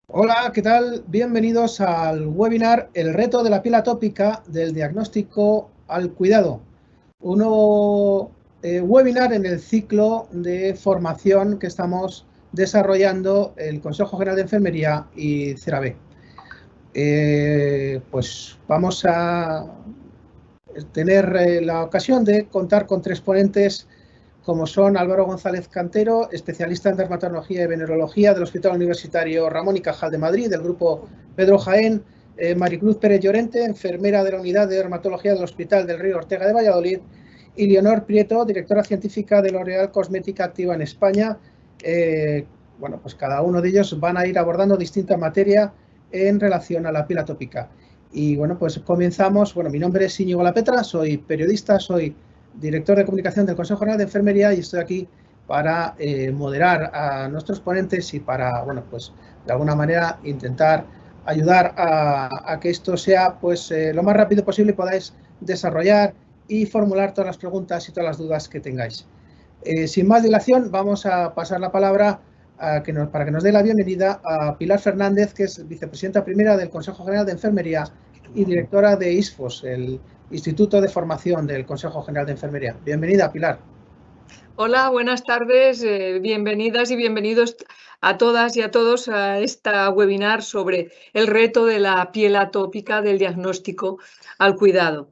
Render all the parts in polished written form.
Hola, ¿qué tal? Bienvenidos al webinar El reto de la piel atópica del diagnóstico al cuidado. Un nuevo webinar en el ciclo de formación que estamos desarrollando el Consejo General de Enfermería y CERAVE. Pues vamos a tener la ocasión de contar con tres ponentes como son Álvaro González Cantero, especialista en dermatología y venerología del Hospital Universitario Ramón y Cajal de Madrid, del grupo Pedro Jaén, Maricruz Pérez Llorente, enfermera de la unidad de dermatología del Hospital del Río Ortega de Valladolid, y Leonor Prieto, directora científica de L'Oréal Cosmética Activa en España. Bueno, pues cada uno de ellos van a ir abordando distinta materia en relación a la piel atópica. Y bueno, pues comenzamos. Bueno, mi nombre es Íñigo Lapetra, soy periodista, soy director de comunicación del Consejo General de Enfermería y estoy aquí para moderar a nuestros ponentes y para, bueno, pues de alguna manera intentar ayudar a que esto sea pues lo más rápido posible y podáis desarrollar y formular todas las preguntas y todas las dudas que tengáis. Sin más dilación, vamos a pasar la palabra para que nos dé la bienvenida a Pilar Fernández, que es vicepresidenta primera del Consejo General de Enfermería y directora de ISFOS, el Instituto de Formación del Consejo General de Enfermería. Bienvenida, Pilar. Hola, buenas tardes, bienvenidas y bienvenidos a todas y a todos a esta webinar sobre el reto de la piel atópica del diagnóstico al cuidado.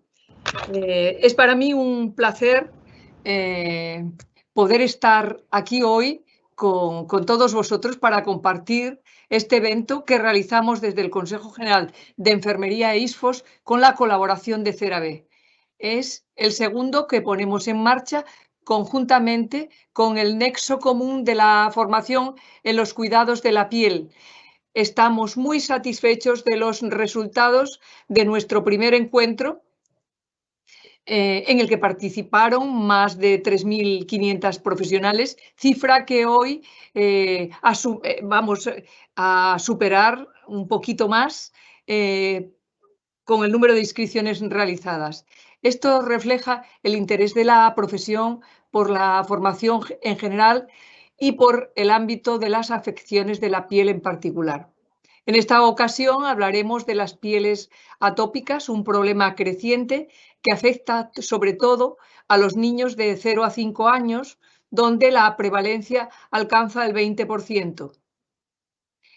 Es para mí un placer poder estar aquí hoy con todos vosotros para compartir este evento que realizamos desde el Consejo General de Enfermería e ISFOS con la colaboración de CERAVE. Es el segundo que ponemos en marcha conjuntamente con el nexo común de la formación en los cuidados de la piel. Estamos muy satisfechos de los resultados de nuestro primer encuentro, en el que participaron más de 3.500 profesionales, cifra que hoy vamos a superar un poquito más con el número de inscripciones realizadas. Esto refleja el interés de la profesión por la formación en general y por el ámbito de las afecciones de la piel en particular. En esta ocasión hablaremos de las pieles atópicas, un problema creciente que afecta sobre todo a los niños de 0 a 5 años, donde la prevalencia alcanza el 20%.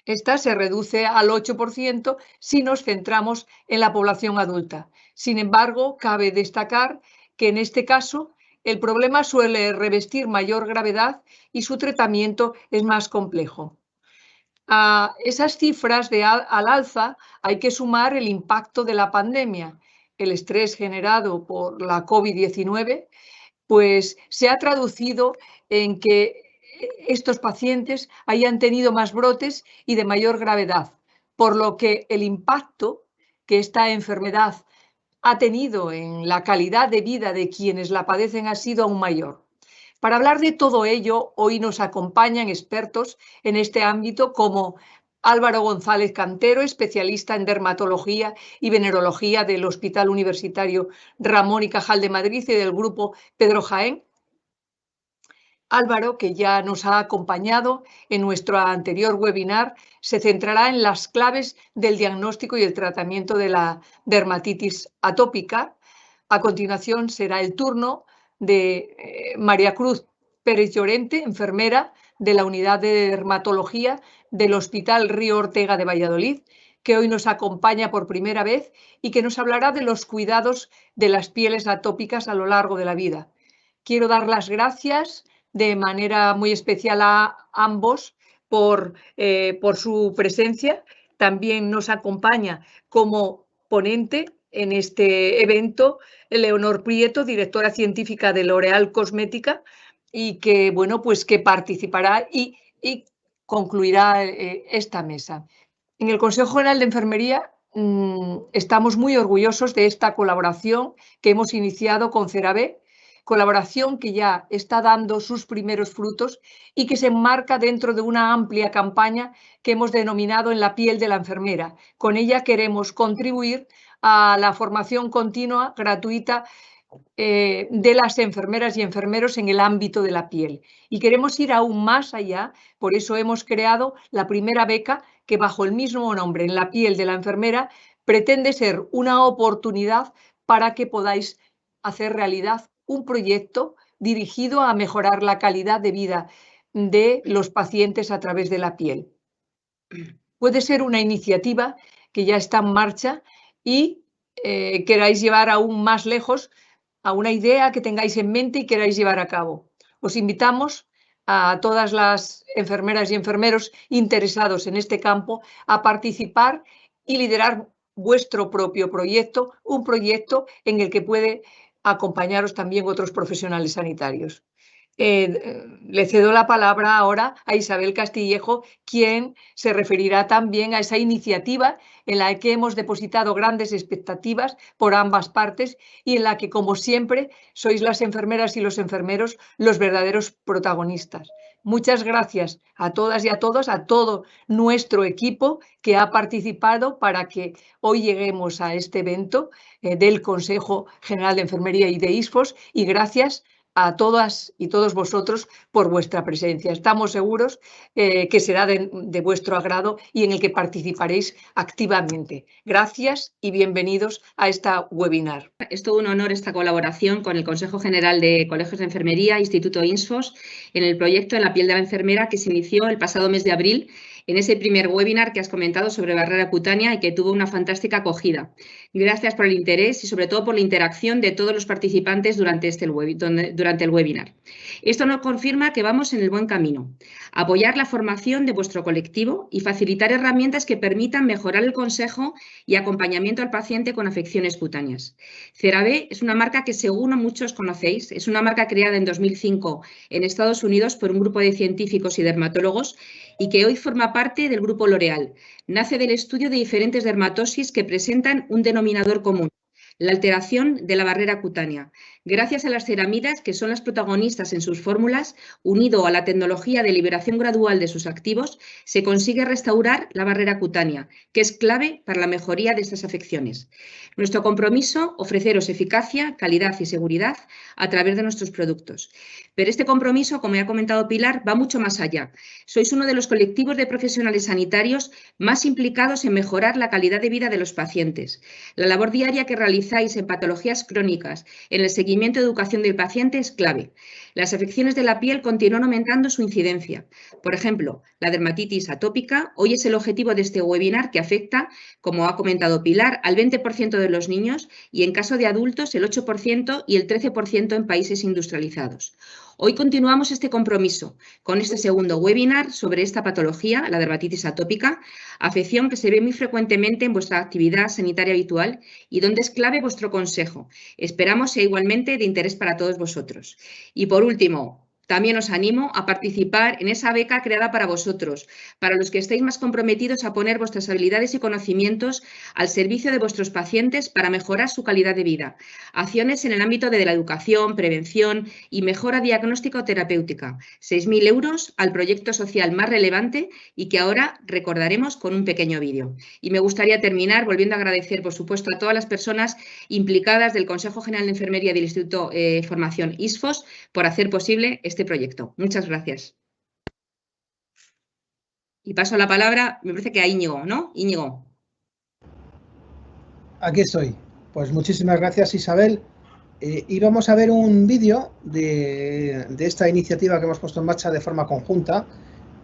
Esta se reduce al 8% si nos centramos en la población adulta. Sin embargo, cabe destacar que en este caso el problema suele revestir mayor gravedad y su tratamiento es más complejo. A esas cifras al alza hay que sumar el impacto de la pandemia. El estrés generado por la COVID-19 pues se ha traducido en que estos pacientes hayan tenido más brotes y de mayor gravedad, por lo que el impacto que esta enfermedad ha tenido en la calidad de vida de quienes la padecen ha sido aún mayor. Para hablar de todo ello, hoy nos acompañan expertos en este ámbito como Álvaro González Cantero, especialista en dermatología y venerología del Hospital Universitario Ramón y Cajal de Madrid y del grupo Pedro Jaén. Álvaro, que ya nos ha acompañado en nuestro anterior webinar, se centrará en las claves del diagnóstico y el tratamiento de la dermatitis atópica. A continuación será el turno de María Cruz Pérez Llorente, enfermera de la unidad de dermatología del Hospital Río Ortega de Valladolid, que hoy nos acompaña por primera vez y que nos hablará de los cuidados de las pieles atópicas a lo largo de la vida. Quiero dar las gracias de manera muy especial a ambos por su presencia. También nos acompaña como ponente en este evento Leonor Prieto, directora científica de L'Oréal Cosmética, y que, bueno, pues que participará y concluirá esta mesa. En el Consejo General de Enfermería estamos muy orgullosos de esta colaboración que hemos iniciado con CERAVE, colaboración que ya está dando sus primeros frutos y que se enmarca dentro de una amplia campaña que hemos denominado En la piel de la enfermera. Con ella queremos contribuir a la formación continua, gratuita, de las enfermeras y enfermeros en el ámbito de la piel. Y queremos ir aún más allá, por eso hemos creado la primera beca que bajo el mismo nombre, en la piel de la enfermera, pretende ser una oportunidad para que podáis hacer realidad un proyecto dirigido a mejorar la calidad de vida de los pacientes a través de la piel. Puede ser una iniciativa que ya está en marcha y queráis llevar aún más lejos a una idea que tengáis en mente y queráis llevar a cabo. Os invitamos a todas las enfermeras y enfermeros interesados en este campo a participar y liderar vuestro propio proyecto, un proyecto en el que puede acompañaros también otros profesionales sanitarios. Le cedo la palabra ahora a Isabel Castillejo, quien se referirá también a esa iniciativa en la que hemos depositado grandes expectativas por ambas partes y en la que, como siempre, sois las enfermeras y los enfermeros los verdaderos protagonistas. Muchas gracias a todas y a todos, a todo nuestro equipo que ha participado para que hoy lleguemos a este evento del Consejo General de Enfermería y de ISFOS, y gracias a todas y todos vosotros por vuestra presencia. Estamos seguros que será de vuestro agrado y en el que participaréis activamente. Gracias y bienvenidos a esta webinar. Es todo un honor esta colaboración con el Consejo General de Colegios de Enfermería, Instituto INSFOS, en el proyecto En la piel de la enfermera que se inició el pasado mes de abril en ese primer webinar que has comentado sobre barrera cutánea y que tuvo una fantástica acogida. Gracias por el interés y sobre todo por la interacción de todos los participantes durante el webinar. Esto nos confirma que vamos en el buen camino. Apoyar la formación de vuestro colectivo y facilitar herramientas que permitan mejorar el consejo y acompañamiento al paciente con afecciones cutáneas. CeraVe es una marca que según muchos conocéis, es una marca creada en 2005 en Estados Unidos por un grupo de científicos y dermatólogos y que hoy forma parte del grupo L'Oréal. Nace del estudio de diferentes dermatosis que presentan un denominador común: la alteración de la barrera cutánea. Gracias a las ceramidas, que son las protagonistas en sus fórmulas, unido a la tecnología de liberación gradual de sus activos, se consigue restaurar la barrera cutánea, que es clave para la mejoría de estas afecciones. Nuestro compromiso, ofreceros eficacia, calidad y seguridad a través de nuestros productos. Pero este compromiso, como ya ha comentado Pilar, va mucho más allá. Sois uno de los colectivos de profesionales sanitarios más implicados en mejorar la calidad de vida de los pacientes. La labor diaria que realizáis en patologías crónicas, en el seguimiento de educación del paciente es clave. Las afecciones de la piel continúan aumentando su incidencia. Por ejemplo, la dermatitis atópica hoy es el objetivo de este webinar, que afecta, como ha comentado Pilar, al 20% de los niños y en caso de adultos el 8% y el 13% en países industrializados. Hoy continuamos este compromiso con este segundo webinar sobre esta patología, la dermatitis atópica, afección que se ve muy frecuentemente en vuestra actividad sanitaria habitual y donde es clave vuestro consejo. Esperamos sea igualmente de interés para todos vosotros. Y por último, también os animo a participar en esa beca creada para vosotros, para los que estéis más comprometidos a poner vuestras habilidades y conocimientos al servicio de vuestros pacientes para mejorar su calidad de vida. Acciones en el ámbito de la educación, prevención y mejora diagnóstico-terapéutica. 6.000 euros al proyecto social más relevante y que ahora recordaremos con un pequeño vídeo. Y me gustaría terminar volviendo a agradecer, por supuesto, a todas las personas implicadas del Consejo General de Enfermería del Instituto Formación ISFOS por hacer posible este proyecto. Muchas gracias. Y paso la palabra, me parece que a Íñigo, ¿no? Íñigo. Aquí estoy. Pues muchísimas gracias, Isabel. Y vamos a ver un vídeo de esta iniciativa que hemos puesto en marcha de forma conjunta,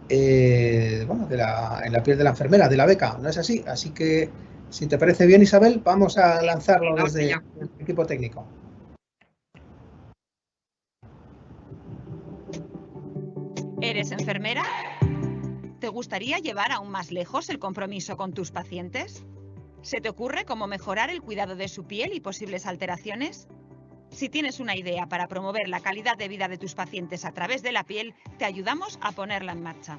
bueno, en la piel de la enfermera, de la beca, ¿no es así? Así que, si te parece bien, Isabel, vamos a lanzarlo desde el equipo técnico. ¿Eres enfermera? ¿Te gustaría llevar aún más lejos el compromiso con tus pacientes? ¿Se te ocurre cómo mejorar el cuidado de su piel y posibles alteraciones? Si tienes una idea para promover la calidad de vida de tus pacientes a través de la piel, te ayudamos a ponerla en marcha.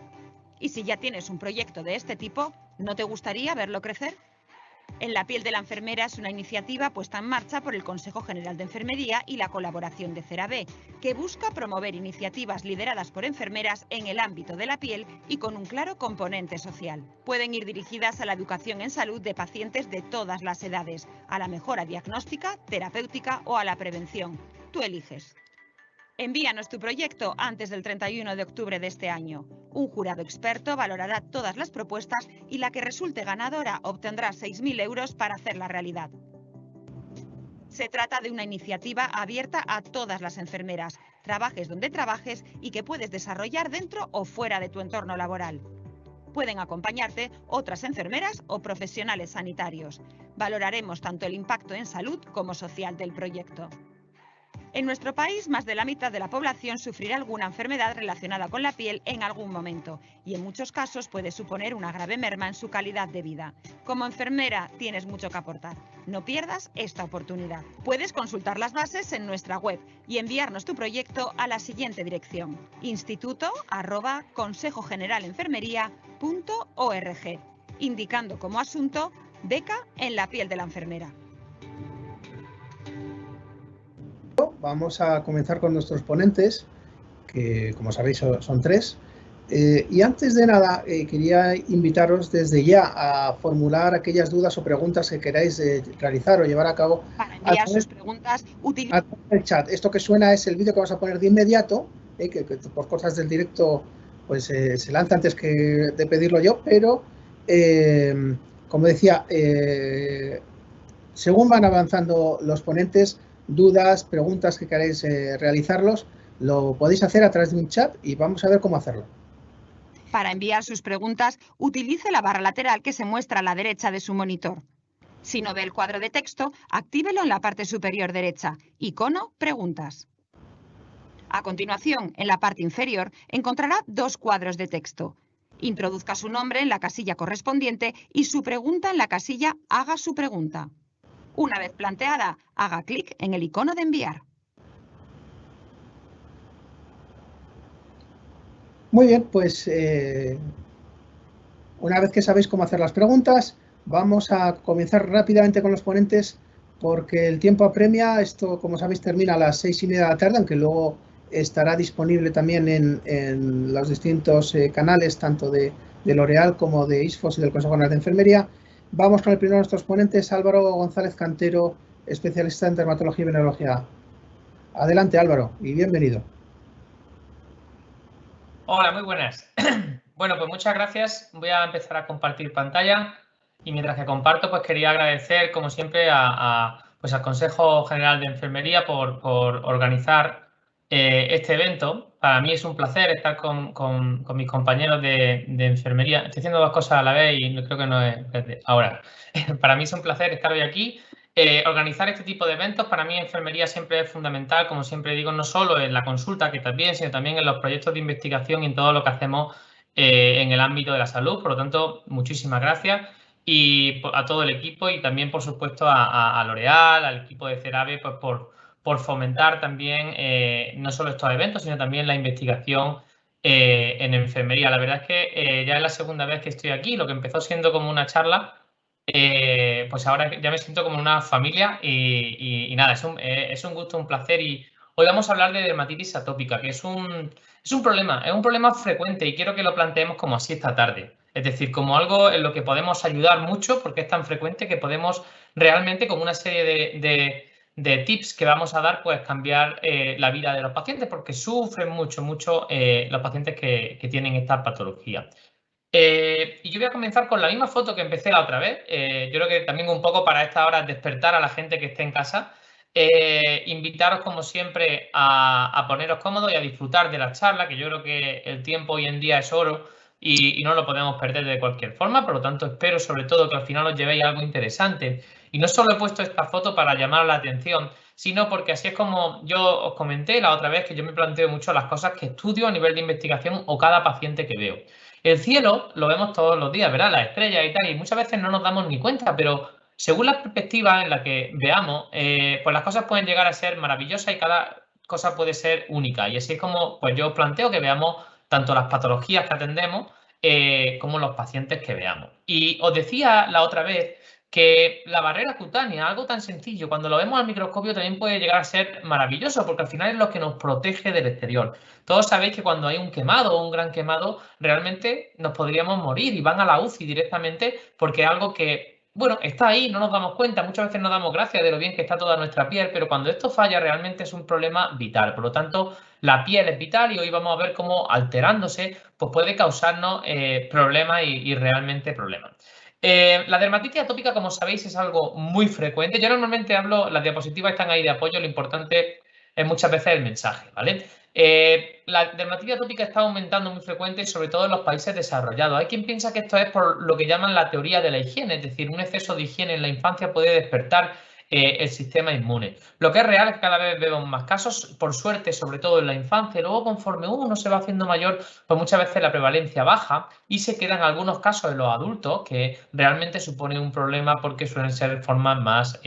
Y si ya tienes un proyecto de este tipo, ¿no te gustaría verlo crecer? En la piel de la enfermera es una iniciativa puesta en marcha por el Consejo General de Enfermería y la colaboración de CeraVe, que busca promover iniciativas lideradas por enfermeras en el ámbito de la piel y con un claro componente social. Pueden ir dirigidas a la educación en salud de pacientes de todas las edades, a la mejora diagnóstica, terapéutica o a la prevención. Tú eliges. Envíanos tu proyecto antes del 31 de octubre de este año. Un jurado experto valorará todas las propuestas y la que resulte ganadora obtendrá 6.000 euros para hacerla realidad. Se trata de una iniciativa abierta a todas las enfermeras, trabajes donde trabajes y que puedes desarrollar dentro o fuera de tu entorno laboral. Pueden acompañarte otras enfermeras o profesionales sanitarios. Valoraremos tanto el impacto en salud como social del proyecto. En nuestro país, más de la mitad de la población sufrirá alguna enfermedad relacionada con la piel en algún momento y en muchos casos puede suponer una grave merma en su calidad de vida. Como enfermera tienes mucho que aportar. No pierdas esta oportunidad. Puedes consultar las bases en nuestra web y enviarnos tu proyecto a la siguiente dirección: instituto@consejogeneralenfermería.org, indicando como asunto beca en la piel de la enfermera. Vamos a comenzar con nuestros ponentes, que como sabéis son tres. Y antes de nada, quería invitaros desde ya a formular aquellas dudas o preguntas que queráis realizar o llevar a cabo. Para enviar sus preguntas, utiliza el chat. Esto que suena es el vídeo que vamos a poner de inmediato, que por cosas del directo pues se lanza antes de pedirlo yo, pero como decía, según van avanzando los ponentes, dudas, preguntas que queráis realizarlos, lo podéis hacer a través de un chat y vamos a ver cómo hacerlo. Para enviar sus preguntas, utilice la barra lateral que se muestra a la derecha de su monitor. Si no ve el cuadro de texto, actívelo en la parte superior derecha, icono Preguntas. A continuación, en la parte inferior, encontrará dos cuadros de texto. Introduzca su nombre en la casilla correspondiente y su pregunta en la casilla Haga su pregunta. Una vez planteada, haga clic en el icono de enviar. Muy bien, pues una vez que sabéis cómo hacer las preguntas, vamos a comenzar rápidamente con los ponentes porque el tiempo apremia. Esto, como sabéis, termina a las 6:30 de la tarde, aunque luego estará disponible también en los distintos canales, tanto de L'Oréal como de ISFOS y del Consejo Nacional de Enfermería. Vamos con el primero de nuestros ponentes, Álvaro González Cantero, especialista en dermatología y venerología. Adelante, Álvaro, y bienvenido. Hola, muy buenas. Bueno, pues muchas gracias. Voy a empezar a compartir pantalla y mientras que comparto, pues quería agradecer, como siempre, pues al Consejo General de Enfermería por organizar este evento. Para mí es un placer estar con mis compañeros de enfermería. Estoy haciendo dos cosas a la vez y creo que no es ahora. Para mí es un placer estar hoy aquí. Organizar este tipo de eventos para mí en enfermería siempre es fundamental, como siempre digo, no solo en la consulta, que también, sino también en los proyectos de investigación y en todo lo que hacemos en el ámbito de la salud. Por lo tanto, muchísimas gracias y a todo el equipo y también, por supuesto, a L'Oréal, al equipo de CERAVE, pues por fomentar también no solo estos eventos, sino también la investigación en enfermería. La verdad es que ya es la segunda vez que estoy aquí, lo que empezó siendo como una charla, pues ahora ya me siento como una familia y nada, es un gusto, un placer. Y hoy vamos a hablar de dermatitis atópica, que es un problema frecuente y quiero que lo planteemos como así esta tarde. Es decir, como algo en lo que podemos ayudar mucho porque es tan frecuente que podemos realmente, con una serie de tips que vamos a dar, pues cambiar la vida de los pacientes porque sufren mucho los pacientes que tienen esta patología. Y yo voy a comenzar con la misma foto que empecé la otra vez. Yo creo que también un poco para esta hora despertar a la gente que esté en casa. Invitaros, como siempre, a poneros cómodos y a disfrutar de la charla, que yo creo que el tiempo hoy en día es oro y no lo podemos perder de cualquier forma. Por lo tanto, espero sobre todo que al final os llevéis algo interesante. Y no solo he puesto esta foto para llamar la atención, sino porque así es como yo os comenté la otra vez, que yo me planteo mucho las cosas que estudio a nivel de investigación o cada paciente que veo. El cielo lo vemos todos los días, ¿verdad? Las estrellas y tal, y muchas veces no nos damos ni cuenta, pero según la perspectiva en la que veamos, pues las cosas pueden llegar a ser maravillosas y cada cosa puede ser única. Y así es como pues yo os planteo que veamos tanto las patologías que atendemos como los pacientes que veamos. Y os decía la otra vez que la barrera cutánea, algo tan sencillo, cuando lo vemos al microscopio también puede llegar a ser maravilloso, porque al final es lo que nos protege del exterior. Todos sabéis que cuando hay un quemado o un gran quemado, realmente nos podríamos morir y van a la UCI directamente porque es algo que bueno, está ahí, no nos damos cuenta, muchas veces nos damos gracia de lo bien que está toda nuestra piel, pero cuando esto falla realmente es un problema vital. Por lo tanto, la piel es vital y hoy vamos a ver cómo alterándose pues puede causarnos problemas y realmente problemas. La dermatitis atópica, como sabéis, es algo muy frecuente. Yo normalmente hablo, las diapositivas están ahí de apoyo, lo importante es muchas veces el mensaje, ¿vale? La dermatitis atópica está aumentando muy frecuente y sobre todo en los países desarrollados. Hay quien piensa que esto es por lo que llaman la teoría de la higiene, es decir, un exceso de higiene en la infancia puede despertar el sistema inmune. Lo que es real es que cada vez vemos más casos, por suerte, sobre todo en la infancia. Luego, conforme uno se va haciendo mayor, pues muchas veces la prevalencia baja y se quedan algunos casos en los adultos que realmente supone un problema porque suelen ser formas más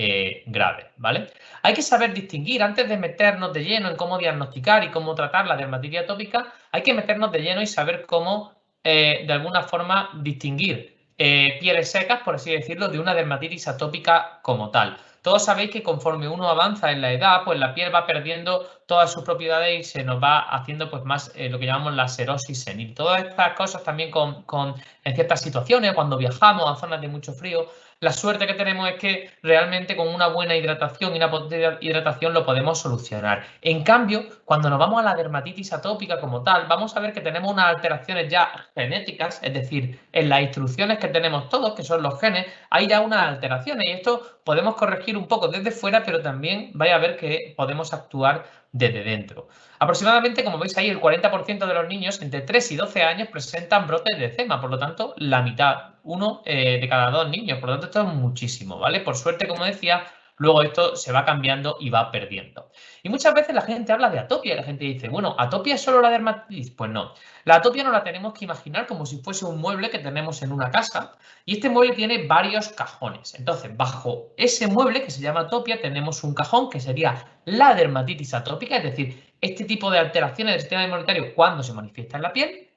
graves, ¿vale? Hay que saber distinguir, antes de meternos de lleno en cómo diagnosticar y cómo tratar la dermatitis atópica, hay que meternos de lleno y saber cómo, de alguna forma, distinguir pieles secas, por así decirlo, de una dermatitis atópica como tal. Todos sabéis que conforme uno avanza en la edad, pues la piel va perdiendo todas sus propiedades y se nos va haciendo pues más lo que llamamos la xerosis senil. Todas estas cosas también en ciertas situaciones, cuando viajamos a zonas de mucho frío, la suerte que tenemos es que realmente con una buena hidratación y una potente hidratación lo podemos solucionar. En cambio, cuando nos vamos a la dermatitis atópica como tal, vamos a ver que tenemos unas alteraciones ya genéticas, es decir, en las instrucciones que tenemos todos, que son los genes, hay ya unas alteraciones y esto podemos corregir un poco desde fuera, pero también vaya a ver que podemos actuar desde dentro. Aproximadamente, como veis ahí, el 40% de los niños entre 3 y 12 años presentan brotes de eczema, por lo tanto, la mitad, uno de cada 2 niños, por lo tanto, esto es muchísimo, ¿vale? Por suerte, como decía, luego esto se va cambiando y va perdiendo. Y muchas veces la gente habla de atopia y la gente dice, bueno, ¿atopia es solo la dermatitis? Pues no. La atopia no la tenemos que imaginar como si fuese un mueble que tenemos en una casa y este mueble tiene varios cajones. Entonces, bajo ese mueble que se llama atopia tenemos un cajón que sería la dermatitis atópica, es decir, este tipo de alteraciones del sistema inmunitario cuando se manifiesta en la piel.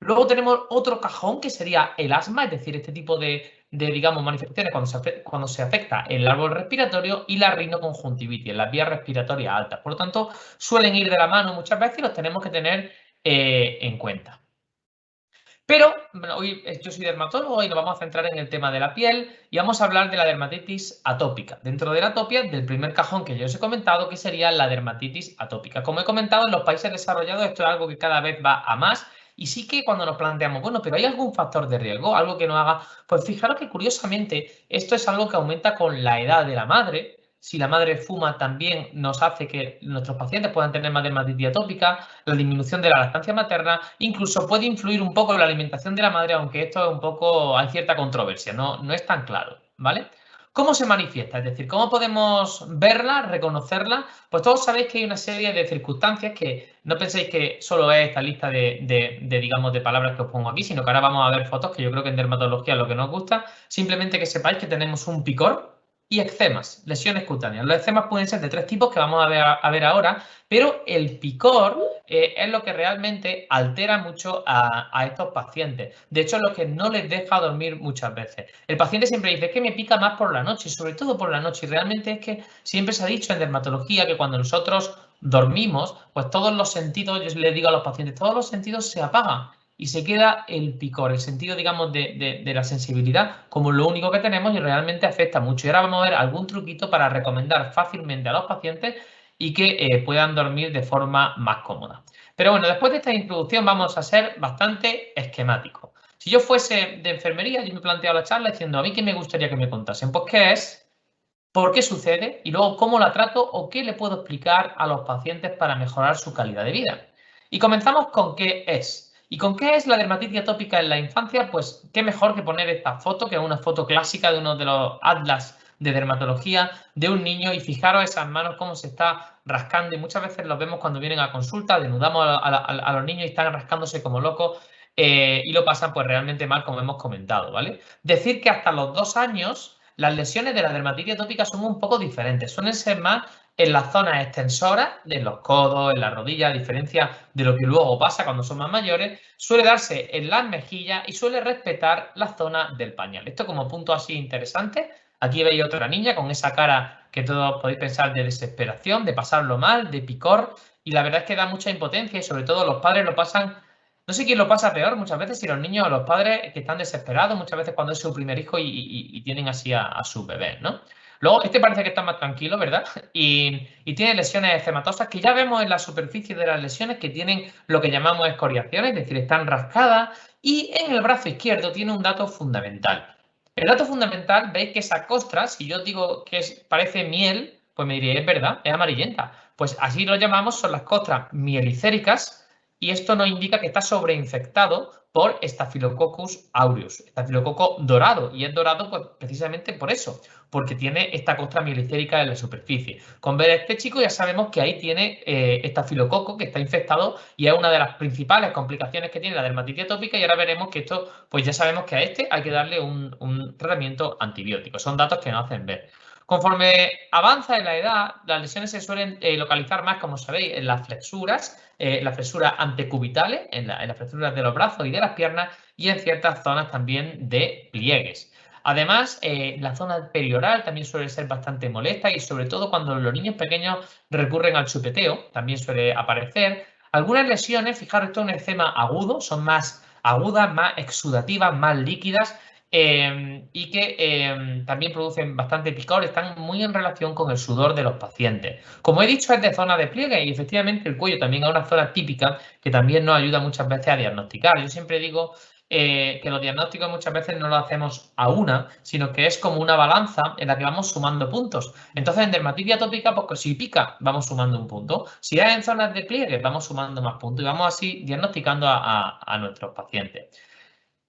Luego tenemos otro cajón que sería el asma, es decir, este tipo de digamos, manifestaciones cuando se afecta el árbol respiratorio y la rinoconjuntivitis, en las vías respiratorias altas. Por lo tanto, suelen ir de la mano muchas veces y los tenemos que tener en cuenta. Pero bueno, hoy yo soy dermatólogo y nos vamos a centrar en el tema de la piel y vamos a hablar de la dermatitis atópica. Dentro de la atopia, del primer cajón que yo os he comentado, que sería la dermatitis atópica. Como he comentado, en los países desarrollados esto es algo que cada vez va a más y sí que cuando nos planteamos, bueno, pero ¿hay algún factor de riesgo? ¿Algo que nos haga? Pues fijaros que curiosamente esto es algo que aumenta con la edad de la madre. Si la madre fuma, también nos hace que nuestros pacientes puedan tener más dermatitis atópica, la disminución de la lactancia materna, incluso puede influir un poco en la alimentación de la madre, aunque esto es un poco, hay cierta controversia, no es tan claro, ¿vale? ¿Cómo se manifiesta? Es decir, ¿cómo podemos verla, reconocerla? Pues todos sabéis que hay una serie de circunstancias que no penséis que solo es esta lista digamos, de palabras que os pongo aquí, sino que ahora vamos a ver fotos que yo creo que en dermatología es lo que nos gusta. Simplemente que sepáis que tenemos un picor y eczemas, lesiones cutáneas. Los eczemas pueden ser de 3 tipos que vamos a ver ahora, pero el picor es lo que realmente altera mucho a estos pacientes. De hecho, es lo que no les deja dormir muchas veces. El paciente siempre dice que me pica más por la noche, sobre todo por la noche. Y realmente es que siempre se ha dicho en dermatología que cuando nosotros dormimos, pues todos los sentidos, yo les digo a los pacientes, todos los sentidos se apagan. Y se queda el picor, el sentido, digamos, de la sensibilidad como lo único que tenemos y realmente afecta mucho. Y ahora vamos a ver algún truquito para recomendar fácilmente a los pacientes y que puedan dormir de forma más cómoda. Pero bueno, después de esta introducción vamos a ser bastante esquemáticos. Si yo fuese de enfermería, yo me he planteado la charla diciendo a mí qué me gustaría que me contasen. Pues qué es, por qué sucede y luego cómo la trato o qué le puedo explicar a los pacientes para mejorar su calidad de vida. Y comenzamos con qué es. ¿Y con qué es la dermatitis atópica en la infancia? Pues qué mejor que poner esta foto, que es una foto clásica de uno de los atlas de dermatología de un niño y fijaros esas manos cómo se está rascando y muchas veces los vemos cuando vienen a consulta, denudamos a los niños y están rascándose como locos y lo pasan pues realmente mal como hemos comentado, ¿vale? Decir que hasta los 2 años las lesiones de la dermatitis atópica son un poco diferentes, suelen ser más en las zonas extensoras, de los codos, en la rodilla, a diferencia de lo que luego pasa cuando son más mayores, suele darse en las mejillas y suele respetar la zona del pañal. Esto como punto así interesante. Aquí veis otra niña con esa cara que todos podéis pensar de desesperación, de pasarlo mal, de picor, y la verdad es que da mucha impotencia y sobre todo los padres lo pasan No sé quién lo pasa peor muchas veces, si los niños o los padres que están desesperados, muchas veces cuando es su primer hijo y tienen así a su bebé, ¿no? Luego, este parece que está más tranquilo, ¿verdad? Y tiene lesiones eczematosas que ya vemos en la superficie de las lesiones que tienen lo que llamamos escoriaciones, es decir, están rascadas. Y en el brazo izquierdo tiene un dato fundamental. El dato fundamental, veis que esa costra, si yo digo que parece miel, pues me diréis, es verdad, es amarillenta. Pues así lo llamamos, son las costras mielicéricas, y esto nos indica que está sobreinfectado por Staphylococcus aureus, estafilococo dorado, y es dorado pues, precisamente por eso, porque tiene esta costra mielicérica en la superficie. Con ver a este chico ya sabemos que ahí tiene estafilococo que está infectado y es una de las principales complicaciones que tiene la dermatitis atópica, y ahora veremos que esto, pues ya sabemos que a este hay que darle un tratamiento antibiótico. Son datos que nos hacen ver. Conforme avanza en la edad, las lesiones se suelen localizar más, como sabéis, en las flexuras antecubitales, en las flexuras de los brazos y de las piernas, y en ciertas zonas también de pliegues. Además, la zona perioral también suele ser bastante molesta, y sobre todo cuando los niños pequeños recurren al chupeteo, también suele aparecer. Algunas lesiones, fijaros, esto es un eczema agudo, son más agudas, más exudativas, más líquidas, y que también producen bastante picor, están muy en relación con el sudor de los pacientes. Como he dicho, es de zona de pliegue, y efectivamente el cuello también es una zona típica que también nos ayuda muchas veces a diagnosticar. Yo siempre digo que los diagnósticos muchas veces no lo hacemos a una, sino que es como una balanza en la que vamos sumando puntos. Entonces, en dermatitis atópica, pues si pica, vamos sumando un punto. Si es en zonas de pliegue, vamos sumando más puntos, y vamos así diagnosticando a nuestros pacientes.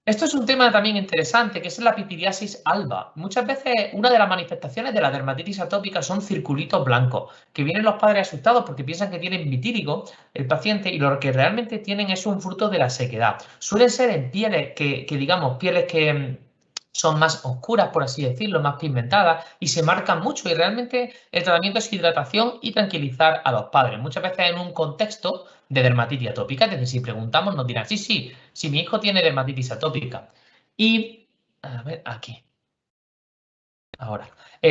Esto es un tema también interesante, que es la pityriasis alba. Muchas veces una de las manifestaciones de la dermatitis atópica son circulitos blancos, que vienen los padres asustados porque piensan que tienen vitíligo el paciente, y lo que realmente tienen es un fruto de la sequedad. Suelen ser en pieles digamos, pieles que son más oscuras, por así decirlo, más pigmentadas, y se marcan mucho, y realmente el tratamiento es hidratación y tranquilizar a los padres. Muchas veces en un contexto de dermatitis atópica, es decir, si preguntamos nos dirán, sí, si mi hijo tiene dermatitis atópica. Y, a ver, aquí. Ahora.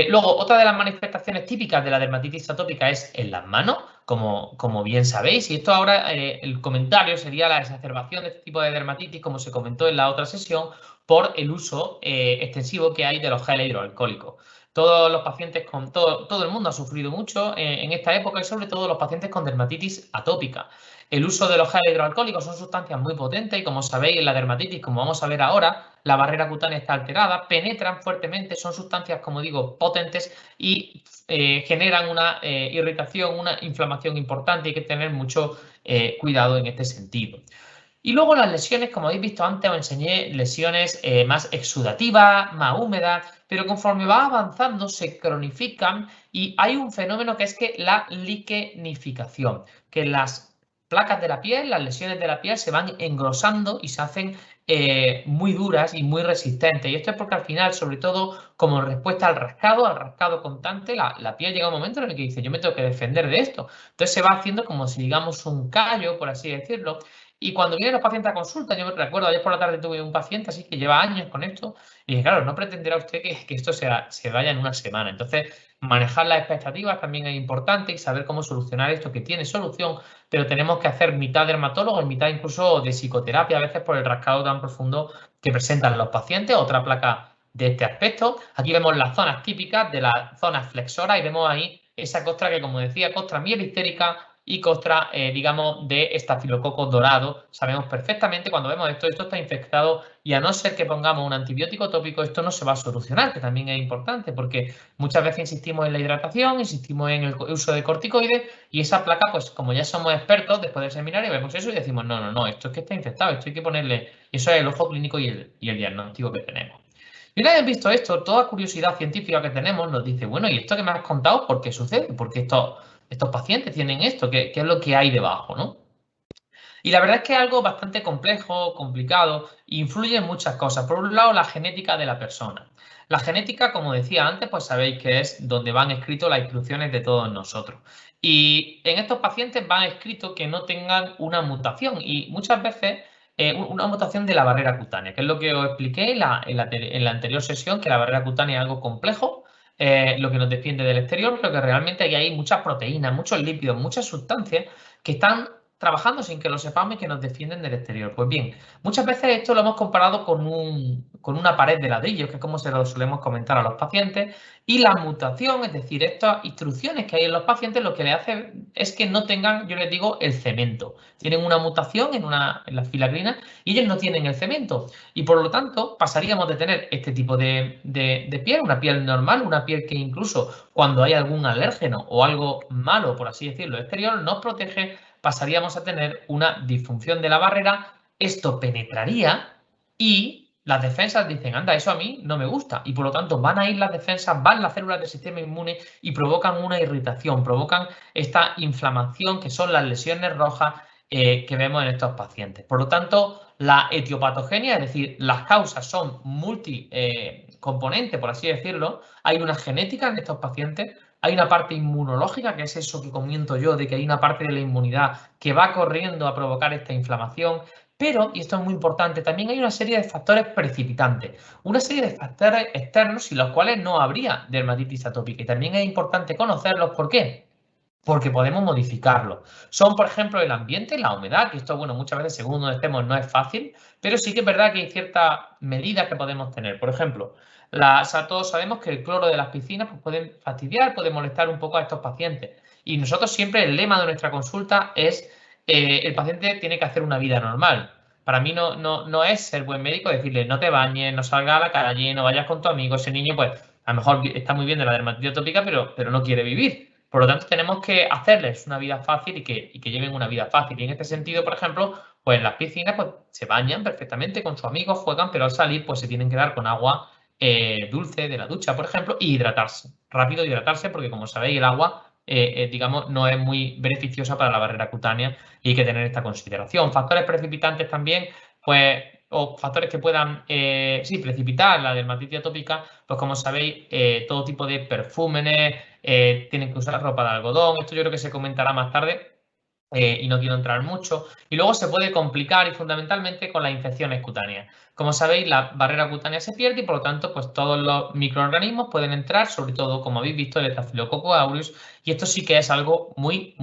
Luego, otra de las manifestaciones típicas de la dermatitis atópica es en las manos, como bien sabéis. Y esto ahora, el comentario sería la exacerbación de este tipo de dermatitis, como se comentó en la otra sesión, por el uso extensivo que hay de los geles hidroalcohólicos. Todos los pacientes todo el mundo ha sufrido mucho en esta época, y sobre todo los pacientes con dermatitis atópica. El uso de los geles hidroalcohólicos son sustancias muy potentes, y como sabéis, en la dermatitis, como vamos a ver ahora, la barrera cutánea está alterada, penetran fuertemente, son sustancias, como digo, potentes, y generan una irritación, una inflamación importante. Hay que tener mucho cuidado en este sentido. Y luego las lesiones, como habéis visto antes, os enseñé lesiones más exudativas, más húmedas, pero conforme va avanzando se cronifican, y hay un fenómeno que es que la liquenificación, que las placas de la piel, las lesiones de la piel se van engrosando y se hacen muy duras y muy resistentes. Y esto es porque al final, sobre todo como respuesta al rascado constante, la piel llega a un momento en el que dice, yo me tengo que defender de esto. Entonces se va haciendo como si, digamos, un callo, por así decirlo. Y cuando vienen los pacientes a consulta, yo me recuerdo, ayer por la tarde tuve un paciente así que lleva años con esto, y dije, claro, no pretenderá usted que esto se vaya en una semana. Entonces, manejar las expectativas también es importante, y saber cómo solucionar esto, que tiene solución, pero tenemos que hacer mitad dermatólogo y mitad incluso de psicoterapia, a veces por el rascado tan profundo que presentan los pacientes. Otra placa de este aspecto. Aquí vemos las zonas típicas de las zonas flexoras, y vemos ahí esa costra que, como decía, costra mielicérica y costra, digamos, de estafilococo dorado. Sabemos perfectamente cuando vemos esto está infectado, y a no ser que pongamos un antibiótico tópico, esto no se va a solucionar, que también es importante, porque muchas veces insistimos en la hidratación, insistimos en el uso de corticoides, y esa placa, pues como ya somos expertos después del seminario, vemos eso y decimos, no, esto es que está infectado, esto hay que ponerle, y eso es el ojo clínico y el diagnóstico que tenemos. Y una vez visto esto, toda curiosidad científica que tenemos nos dice, bueno, ¿y esto que me has contado por qué sucede? ¿Por qué estos pacientes tienen esto? ¿Qué es lo que hay debajo, ¿no? Y la verdad es que es algo bastante complejo, complicado, e influye en muchas cosas. Por un lado, la genética de la persona. La genética, como decía antes, pues sabéis que es donde van escritas las instrucciones de todos nosotros. Y en estos pacientes van escrito que no tengan una mutación, y muchas veces una mutación de la barrera cutánea, que es lo que os expliqué en la anterior sesión, que la barrera cutánea es algo complejo, lo que nos defiende del exterior, pero que realmente hay muchas proteínas, muchos lípidos, muchas sustancias que están trabajando sin que lo sepamos y que nos defienden del exterior. Pues bien, muchas veces esto lo hemos comparado con una pared de ladrillo, que es como se lo solemos comentar a los pacientes, y la mutación, es decir, estas instrucciones que hay en los pacientes, lo que le hace es que no tengan, yo les digo, el cemento. Tienen una mutación en la filagrina y ellos no tienen el cemento. Y por lo tanto, pasaríamos de tener este tipo de piel, una piel normal, una piel que incluso cuando hay algún alérgeno o algo malo, por así decirlo, exterior, nos protege, pasaríamos a tener una disfunción de la barrera. Esto penetraría y las defensas dicen, anda, eso a mí no me gusta. Y por lo tanto van a ir las defensas, van las células del sistema inmune y provocan una irritación, provocan esta inflamación que son las lesiones rojas que vemos en estos pacientes. Por lo tanto, la etiopatogenia, es decir, las causas son multicomponentes, por así decirlo. Hay una genética en estos pacientes, hay una parte inmunológica, que es eso que comento yo, de que hay una parte de la inmunidad que va corriendo a provocar esta inflamación. Pero, y esto es muy importante, también hay una serie de factores precipitantes, una serie de factores externos sin los cuales no habría dermatitis atópica. Y también es importante conocerlos. ¿Por qué? Porque podemos modificarlo. Son, por ejemplo, el ambiente, la humedad, que esto, bueno, muchas veces según donde estemos no es fácil, pero sí que es verdad que hay ciertas medidas que podemos tener. Por ejemplo, todos sabemos que el cloro de las piscinas pues, puede fastidiar, puede molestar un poco a estos pacientes. Y nosotros siempre, el lema de nuestra consulta es el paciente tiene que hacer una vida normal. Para mí no es ser buen médico decirle no te bañes, no salgas a la calle, no vayas con tu amigo. Ese niño, pues, a lo mejor está muy bien de la dermatitis atópica, pero no quiere vivir. Por lo tanto, tenemos que hacerles una vida fácil y que lleven una vida fácil. Y en este sentido, por ejemplo, pues en las piscinas pues, se bañan perfectamente con sus amigos, juegan, pero al salir pues se tienen que dar con agua dulce de la ducha, por ejemplo, y hidratarse. Rápido hidratarse porque, como sabéis, el agua, digamos, no es muy beneficiosa para la barrera cutánea y hay que tener esta consideración. Factores precipitantes también, pues, o factores que puedan, precipitar la dermatitis atópica, pues como sabéis, todo tipo de perfúmenes, tienen que usar ropa de algodón. Esto yo creo que se comentará más tarde y no quiero entrar mucho. Y luego se puede complicar y fundamentalmente con las infecciones cutáneas. Como sabéis, la barrera cutánea se pierde y por lo tanto, pues todos los microorganismos pueden entrar, sobre todo, como habéis visto, el Staphylococcus aureus, y esto sí que es algo muy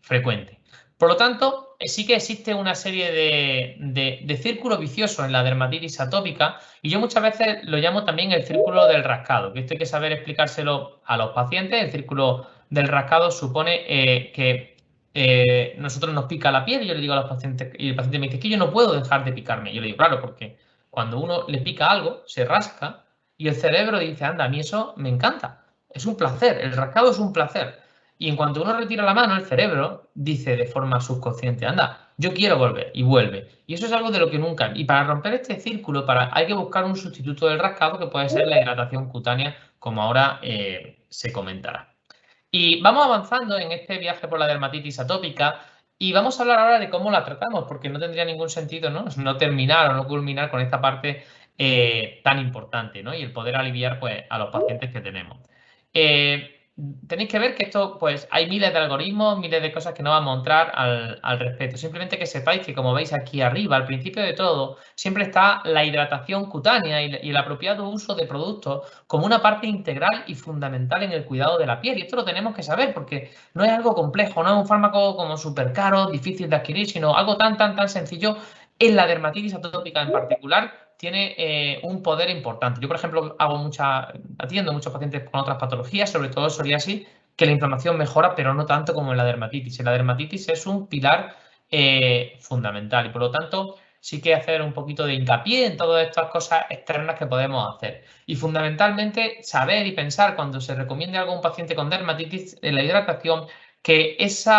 frecuente. Por lo tanto, sí que existe una serie de círculos viciosos en la dermatitis atópica y yo muchas veces lo llamo también el círculo del rascado, que esto hay que saber explicárselo a los pacientes. El círculo del rascado supone que nosotros nos pica la piel y yo le digo a los pacientes, y el paciente me dice que yo no puedo dejar de picarme. Yo le digo, claro, porque cuando uno le pica algo, se rasca y el cerebro dice, anda, a mí eso me encanta, es un placer, el rascado es un placer. Y en cuanto uno retira la mano, el cerebro dice de forma subconsciente, anda, yo quiero volver, y vuelve. Y eso es algo de lo que nunca... Y para romper este círculo, hay que buscar un sustituto del rascado que puede ser la hidratación cutánea, como ahora se comentará. Y vamos avanzando en este viaje por la dermatitis atópica y vamos a hablar ahora de cómo la tratamos, porque no tendría ningún sentido no terminar o no culminar con esta parte tan importante, ¿no? Y el poder aliviar pues, a los pacientes que tenemos. Tenéis que ver que esto, pues hay miles de algoritmos, miles de cosas que no vamos a entrar al respecto. Simplemente que sepáis que, como veis aquí arriba, al principio de todo, siempre está la hidratación cutánea y el apropiado uso de productos como una parte integral y fundamental en el cuidado de la piel. Y esto lo tenemos que saber porque no es algo complejo, no es un fármaco como súper caro, difícil de adquirir, sino algo tan sencillo. En la dermatitis atópica en particular, tiene un poder importante. Yo, por ejemplo, atiendo a muchos pacientes con otras patologías, sobre todo psoriasis, que la inflamación mejora, pero no tanto como en la dermatitis. En la dermatitis es un pilar fundamental y, por lo tanto, sí que hacer un poquito de hincapié en todas estas cosas externas que podemos hacer. Y, fundamentalmente, saber y pensar cuando se recomiende algo a un paciente con dermatitis en la hidratación, que ese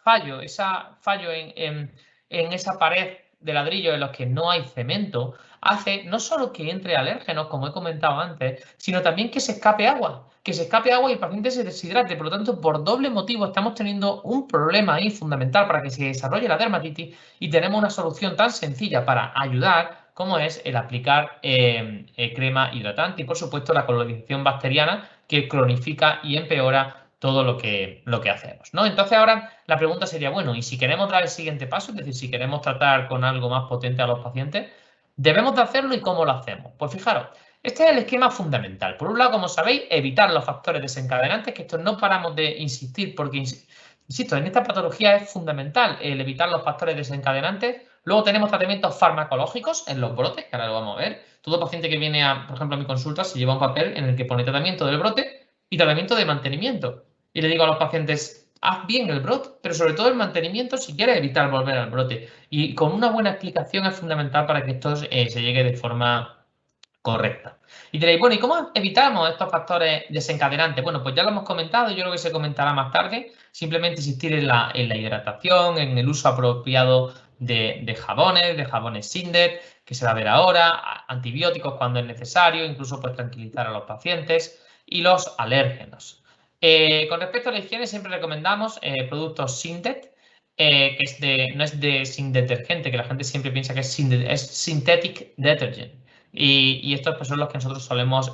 fallo en esa pared de ladrillo en los que no hay cemento, hace no solo que entre alérgenos, como he comentado antes, sino también que se escape agua. Que se escape agua y el paciente se deshidrate. Por lo tanto, por doble motivo estamos teniendo un problema ahí fundamental para que se desarrolle la dermatitis y tenemos una solución tan sencilla para ayudar como es el aplicar crema hidratante y, por supuesto, la colonización bacteriana que cronifica y empeora todo lo que hacemos, ¿no? Entonces ahora la pregunta sería, bueno, ¿y si queremos dar el siguiente paso? Es decir, si queremos tratar con algo más potente a los pacientes, ¿debemos de hacerlo y cómo lo hacemos? Pues fijaros, este es el esquema fundamental. Por un lado, como sabéis, evitar los factores desencadenantes, que esto no paramos de insistir porque Insisto, en esta patología es fundamental el evitar los factores desencadenantes. Luego tenemos tratamientos farmacológicos en los brotes, que ahora lo vamos a ver. Todo paciente que viene, por ejemplo, a mi consulta se lleva un papel en el que pone tratamiento del brote y tratamiento de mantenimiento. Y le digo a los pacientes, haz bien el brote, pero sobre todo el mantenimiento si quieres evitar volver al brote. Y con una buena explicación es fundamental para que esto se llegue de forma correcta. Y diréis, bueno, ¿y cómo evitamos estos factores desencadenantes? Bueno, pues ya lo hemos comentado, yo creo que se comentará más tarde. Simplemente insistir en la hidratación, en el uso apropiado de jabones Sinder, que se va a ver ahora, antibióticos cuando es necesario, incluso pues tranquilizar a los pacientes, y los alérgenos. Con respecto a la higiene, siempre recomendamos productos Sindet, que no es de sin detergente, que la gente siempre piensa que es synthetic detergent. Y estos pues, son los que nosotros solemos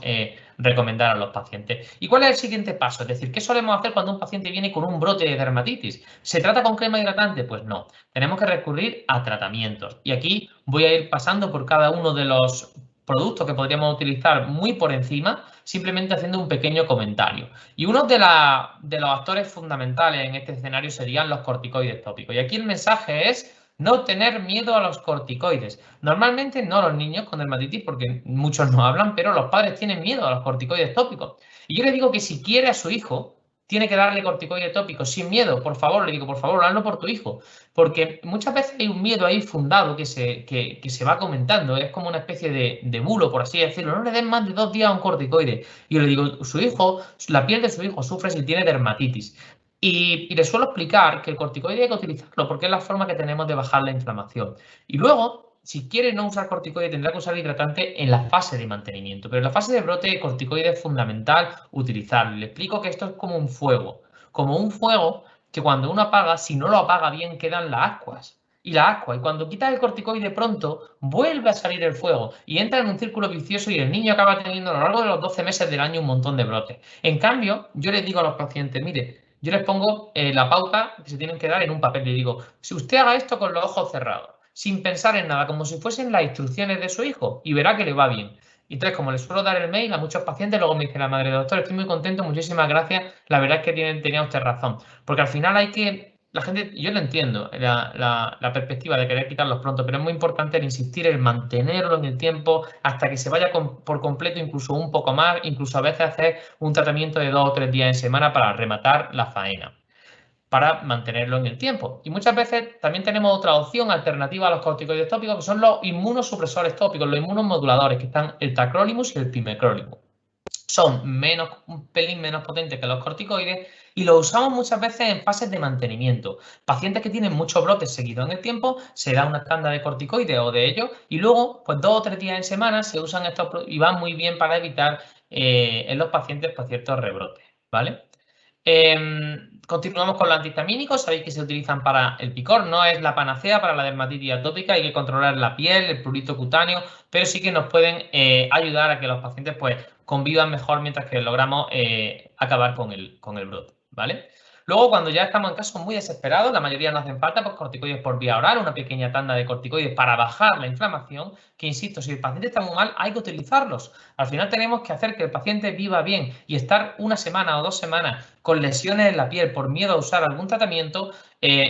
recomendar a los pacientes. ¿Y cuál es el siguiente paso? Es decir, ¿qué solemos hacer cuando un paciente viene con un brote de dermatitis? ¿Se trata con crema hidratante? Pues no. Tenemos que recurrir a tratamientos. Y aquí voy a ir pasando por cada uno de los productos que podríamos utilizar muy por encima, simplemente haciendo un pequeño comentario. Y uno de los actores fundamentales en este escenario serían los corticoides tópicos. Y aquí el mensaje es no tener miedo a los corticoides. Normalmente no los niños con dermatitis, porque muchos no hablan, pero los padres tienen miedo a los corticoides tópicos. Y yo le digo que si quiere a su hijo, tiene que darle corticoide tópico sin miedo. Por favor, le digo, por favor, hazlo por tu hijo. Porque muchas veces hay un miedo ahí fundado que se va comentando. Es como una especie de bulo, por así decirlo. No le den más de 2 días a un corticoide. Y yo le digo, su hijo, la piel de su hijo sufre si tiene dermatitis. Y les suelo explicar que el corticoide hay que utilizarlo porque es la forma que tenemos de bajar la inflamación. Y luego, si quiere no usar corticoide, tendrá que usar hidratante en la fase de mantenimiento. Pero en la fase de brote, el corticoide es fundamental utilizarlo. Le explico que esto es como un fuego. Como un fuego que cuando uno apaga, si no lo apaga bien, quedan las ascuas. Y cuando quitas el corticoide pronto, vuelve a salir el fuego y entra en un círculo vicioso y el niño acaba teniendo a lo largo de los 12 meses del año un montón de brotes. En cambio, yo les digo a los pacientes, mire, yo les pongo la pauta que se tienen que dar en un papel. Le digo, si usted haga esto con los ojos cerrados, sin pensar en nada, como si fuesen las instrucciones de su hijo, y verá que le va bien. Y entonces, como les suelo dar el mail a muchos pacientes, luego me dice la madre, doctor, estoy muy contento, muchísimas gracias, la verdad es que tenía usted razón. Porque al final hay que, la gente, yo lo entiendo, la perspectiva de querer quitarlos pronto, pero es muy importante el insistir en mantenerlo en el tiempo hasta que se vaya por completo, incluso un poco más, incluso a veces hacer un tratamiento de 2 o 3 días en semana para rematar la faena, para mantenerlo en el tiempo. Y muchas veces también tenemos otra opción alternativa a los corticoides tópicos, que son los inmunosupresores tópicos, los inmunomoduladores, que están el tacrolimus y el pimecrolimus. Son un pelín menos potentes que los corticoides y los usamos muchas veces en fases de mantenimiento. Pacientes que tienen muchos brotes seguidos en el tiempo, se da una tanda de corticoides o de ellos y luego, pues 2 o 3 días en semana se usan estos y van muy bien para evitar en los pacientes pues, ciertos rebrotes, ¿vale? Continuamos con los antihistamínicos. Sabéis que se utilizan para el picor, no es la panacea para la dermatitis atópica, hay que controlar la piel, el prurito cutáneo, pero sí que nos pueden ayudar a que los pacientes pues convivan mejor mientras que logramos acabar con el brote, ¿vale? Luego, cuando ya estamos en casos muy desesperados, la mayoría no hacen falta, pues corticoides por vía oral, una pequeña tanda de corticoides para bajar la inflamación, que insisto, si el paciente está muy mal, hay que utilizarlos. Al final tenemos que hacer que el paciente viva bien y estar 1 semana o 2 semanas con lesiones en la piel por miedo a usar algún tratamiento,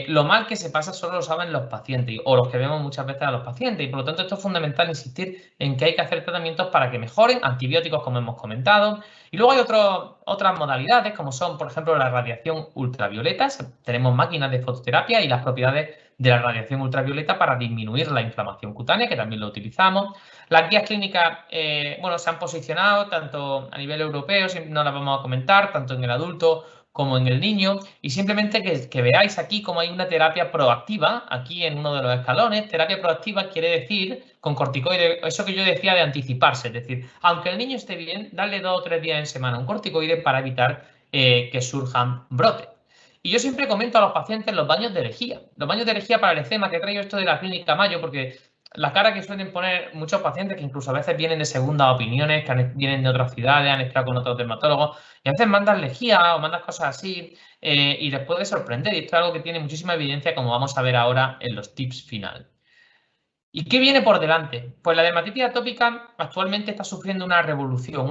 lo mal que se pasa solo lo saben los pacientes o los que vemos muchas veces a los pacientes. Y por lo tanto, esto es fundamental insistir en que hay que hacer tratamientos para que mejoren, antibióticos como hemos comentado. Y luego hay otras modalidades como son, por ejemplo, la radiación ultravioleta. Tenemos máquinas de fototerapia y las propiedades de la radiación ultravioleta para disminuir la inflamación cutánea, que también lo utilizamos. Las guías clínicas, se han posicionado tanto a nivel europeo, no las vamos a comentar, tanto en el adulto como en el niño, y simplemente que veáis aquí cómo hay una terapia proactiva, aquí en uno de los escalones. Terapia proactiva quiere decir, con corticoide, eso que yo decía de anticiparse, es decir, aunque el niño esté bien, darle 2 o 3 días en semana un corticoide para evitar que surjan brotes. Y yo siempre comento a los pacientes los baños de lejía. Los baños de lejía para el eczema, que traigo esto de la clínica Mayo, porque la cara que suelen poner muchos pacientes, que incluso a veces vienen de segundas opiniones, que vienen de otras ciudades, han estado con otros dermatólogos, y a veces mandan lejía o mandan cosas así, y les puede sorprender. Y esto es algo que tiene muchísima evidencia, como vamos a ver ahora en los tips final. ¿Y qué viene por delante? Pues la dermatitis atópica actualmente está sufriendo una revolución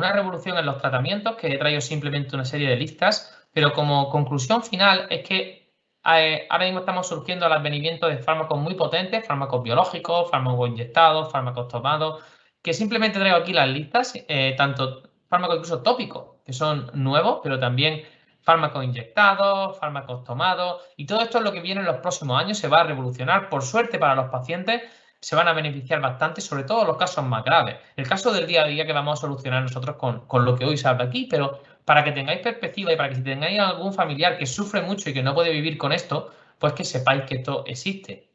en los tratamientos, que he traído simplemente una serie de listas, pero como conclusión final es que ahora mismo estamos surgiendo al advenimiento de fármacos muy potentes, fármacos biológicos, fármacos inyectados, fármacos tomados, que simplemente traigo aquí las listas, tanto fármacos incluso tópicos, que son nuevos, pero también fármacos inyectados, fármacos tomados, y todo esto es lo que viene en los próximos años, se va a revolucionar. Por suerte para los pacientes se van a beneficiar bastante, sobre todo en los casos más graves. El caso del día a día que vamos a solucionar nosotros con lo que hoy se habla aquí, pero para que tengáis perspectiva y para que si tengáis algún familiar que sufre mucho y que no puede vivir con esto, pues que sepáis que esto existe.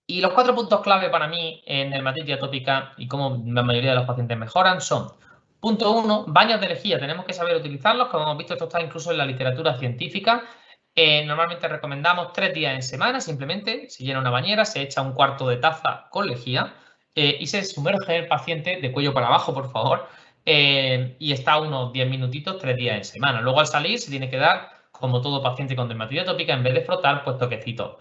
Y los 4 puntos clave para mí en dermatitis atópica y cómo la mayoría de los pacientes mejoran son: punto 1, baños de lejía. Tenemos que saber utilizarlos. Como hemos visto, esto está incluso en la literatura científica. Normalmente recomendamos 3 días en semana. Simplemente se llena una bañera, se echa un cuarto de taza con lejía y se sumerge el paciente de cuello para abajo, por favor. Y está unos 10 minutitos, 3 días en semana. Luego al salir se tiene que dar, como todo paciente con dermatitis atópica, en vez de frotar, pues toquecitos.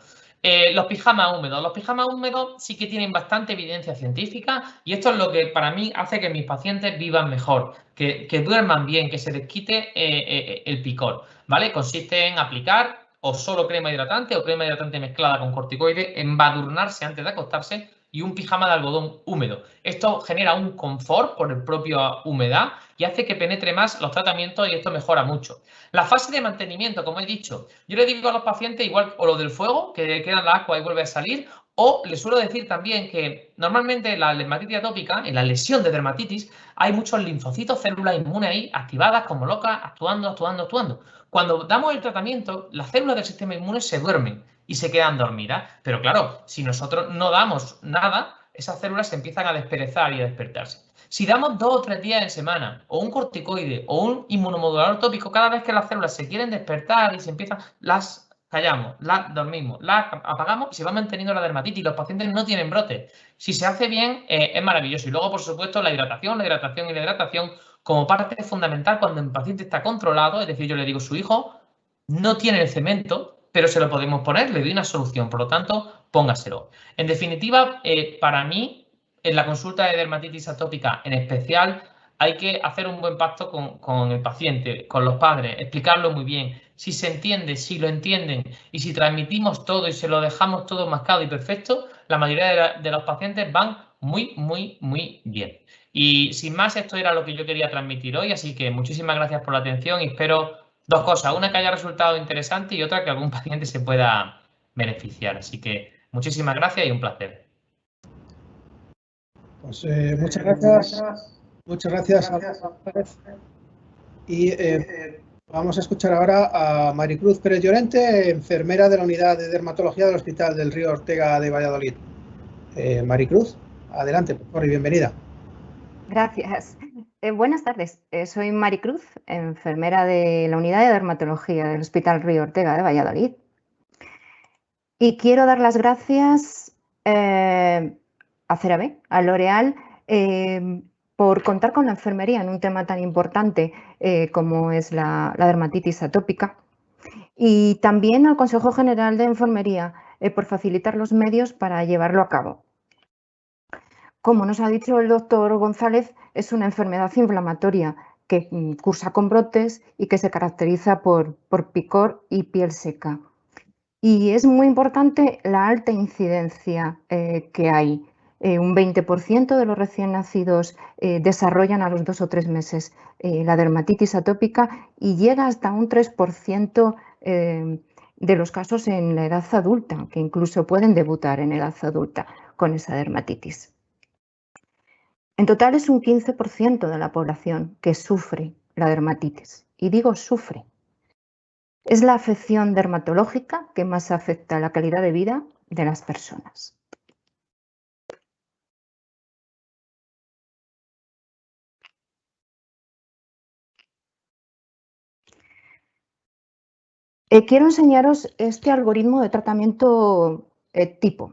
Los pijamas húmedos. Los pijamas húmedos sí que tienen bastante evidencia científica y esto es lo que para mí hace que mis pacientes vivan mejor, que duerman bien, que se les quite el picor, ¿vale? Consiste en aplicar o solo crema hidratante o crema hidratante mezclada con corticoide, embadurnarse antes de acostarse y un pijama de algodón húmedo. Esto genera un confort por el propio humedad y hace que penetre más los tratamientos y esto mejora mucho. La fase de mantenimiento, como he dicho, yo le digo a los pacientes igual o lo del fuego, que queda en la agua y vuelve a salir, o les suelo decir también que normalmente en la dermatitis atópica, en la lesión de dermatitis, hay muchos linfocitos, células inmunes ahí activadas como locas, actuando. Cuando damos el tratamiento, las células del sistema inmune se duermen y se quedan dormidas. Pero claro, si nosotros no damos nada, esas células se empiezan a desperezar y a despertarse. Si damos 2 o 3 días en semana, o un corticoide, o un inmunomodulador tópico, cada vez que las células se quieren despertar y se empiezan, las callamos, las dormimos, las apagamos y se va manteniendo la dermatitis. Los pacientes no tienen brotes. Si se hace bien, es maravilloso. Y luego, por supuesto, la hidratación como parte fundamental cuando el paciente está controlado. Es decir, yo le digo, su hijo no tiene el cemento, pero se lo podemos poner, le doy una solución, por lo tanto, póngaselo. En definitiva, para mí, en la consulta de dermatitis atópica en especial, hay que hacer un buen pacto con el paciente, con los padres, explicarlo muy bien. Si se entiende, si lo entienden y si transmitimos todo y se lo dejamos todo mascado y perfecto, la mayoría de los pacientes van muy bien. Y sin más, esto era lo que yo quería transmitir hoy, así que muchísimas gracias por la atención y espero 2 cosas, una que haya resultado interesante y otra que algún paciente se pueda beneficiar. Así que muchísimas gracias y un placer. Pues muchas gracias. Muchas gracias. Y vamos a escuchar ahora a Maricruz Pérez Llorente, enfermera de la unidad de dermatología del Hospital del Río Ortega de Valladolid. Maricruz, adelante, por favor, y bienvenida. Gracias. Buenas tardes. Soy Maricruz, enfermera de la unidad de dermatología del Hospital Río Ortega de Valladolid. Y quiero dar las gracias a CeraVe, a L'Oréal, por contar con la enfermería en un tema tan importante como es la dermatitis atópica. Y también al Consejo General de Enfermería por facilitar los medios para llevarlo a cabo. Como nos ha dicho el doctor González, es una enfermedad inflamatoria que cursa con brotes y que se caracteriza por picor y piel seca. Y es muy importante la alta incidencia que hay. Un 20% de los recién nacidos desarrollan a los 2 o 3 meses la dermatitis atópica y llega hasta un 3% de los casos en la edad adulta, que incluso pueden debutar en edad adulta con esa dermatitis. En total es un 15% de la población que sufre la dermatitis. Y digo sufre. Es la afección dermatológica que más afecta a la calidad de vida de las personas. Quiero enseñaros este algoritmo de tratamiento tipo.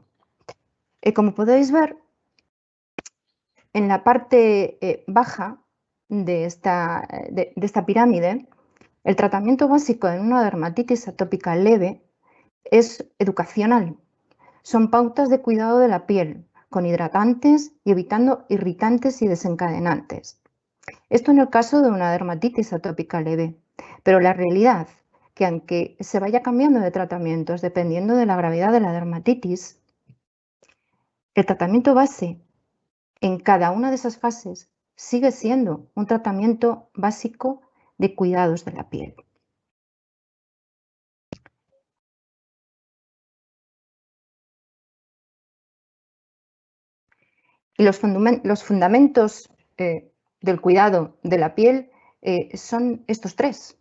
Como podéis ver, en la parte baja de esta pirámide, el tratamiento básico en una dermatitis atópica leve es educacional. Son pautas de cuidado de la piel, con hidratantes y evitando irritantes y desencadenantes. Esto en el caso de una dermatitis atópica leve, pero la realidad que aunque se vaya cambiando de tratamientos dependiendo de la gravedad de la dermatitis, el tratamiento base en cada una de esas fases sigue siendo un tratamiento básico de cuidados de la piel. Y los fundamentos del cuidado de la piel son estos tres: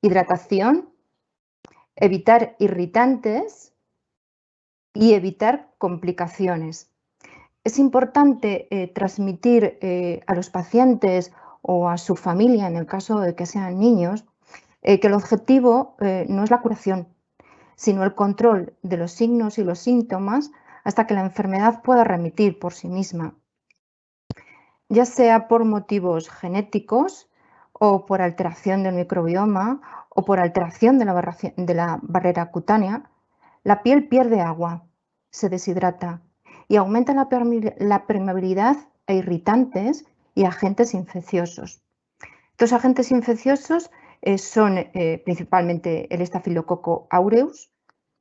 hidratación, evitar irritantes y evitar complicaciones. Es importante transmitir a los pacientes o a su familia, en el caso de que sean niños, que el objetivo no es la curación, sino el control de los signos y los síntomas hasta que la enfermedad pueda remitir por sí misma, ya sea por motivos genéticos o por alteración del microbioma o por alteración de la barrera cutánea. La piel pierde agua, se deshidrata y aumenta la permeabilidad a irritantes y agentes infecciosos. Estos agentes infecciosos son principalmente el estafilococo aureus,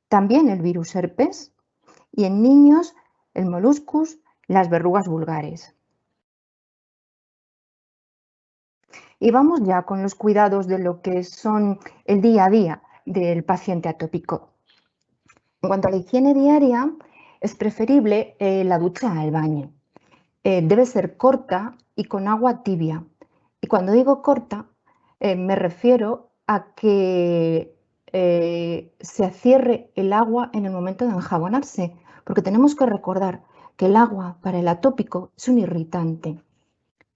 también el virus herpes y en niños el moluscus, las verrugas vulgares. Y vamos ya con los cuidados de lo que son el día a día del paciente atópico. En cuanto a la higiene diaria, es preferible la ducha al baño. Debe ser corta y con agua tibia. Y cuando digo corta, me refiero a que se cierre el agua en el momento de enjabonarse, porque tenemos que recordar que el agua para el atópico es un irritante.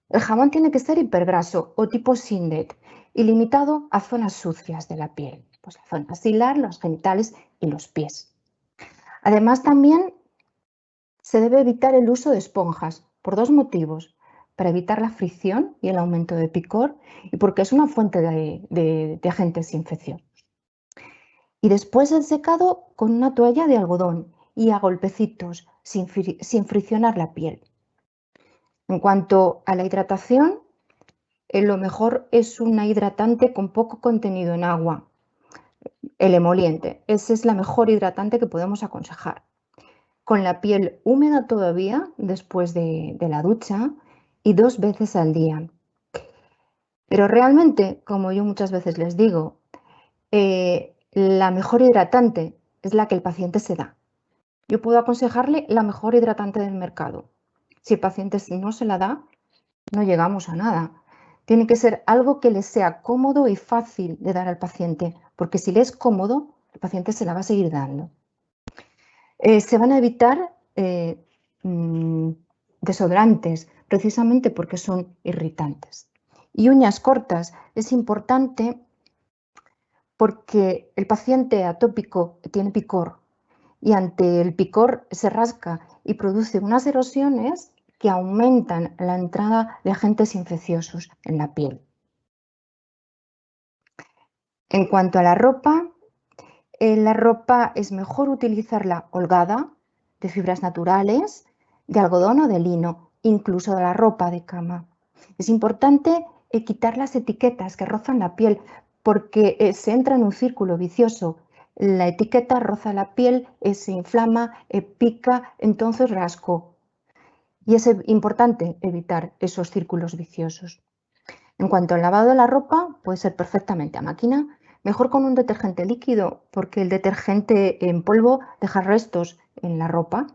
El jabón tiene que ser hipergraso o tipo Sindet y limitado a zonas sucias de la piel, pues la zona axilar, los genitales y los pies. Además, también se debe evitar el uso de esponjas por dos motivos: para evitar la fricción y el aumento de picor y porque es una fuente de agentes infecciosos. Y después del secado, con una toalla de algodón y a golpecitos, sin friccionar la piel. En cuanto a la hidratación, lo mejor es una hidratante con poco contenido en agua. El emoliente, esa es la mejor hidratante que podemos aconsejar. Con la piel húmeda todavía después de la ducha y 2 veces al día. Pero realmente, como yo muchas veces les digo, la mejor hidratante es la que el paciente se da. Yo puedo aconsejarle la mejor hidratante del mercado. Si el paciente no se la da, no llegamos a nada. Tiene que ser algo que le sea cómodo y fácil de dar al paciente, porque si le es cómodo, el paciente se la va a seguir dando. Se van a evitar desodorantes, precisamente porque son irritantes. Y uñas cortas, es importante porque el paciente atópico tiene picor y ante el picor se rasca y produce unas erosiones que aumentan la entrada de agentes infecciosos en la piel. En cuanto a la ropa es mejor utilizarla holgada, de fibras naturales, de algodón o de lino, incluso de la ropa de cama. Es importante quitar las etiquetas que rozan la piel porque se entra en un círculo vicioso. La etiqueta roza la piel, se inflama, pica, entonces rasco. Y es importante evitar esos círculos viciosos. En cuanto al lavado de la ropa, puede ser perfectamente a máquina, mejor con un detergente líquido, porque el detergente en polvo deja restos en la ropa,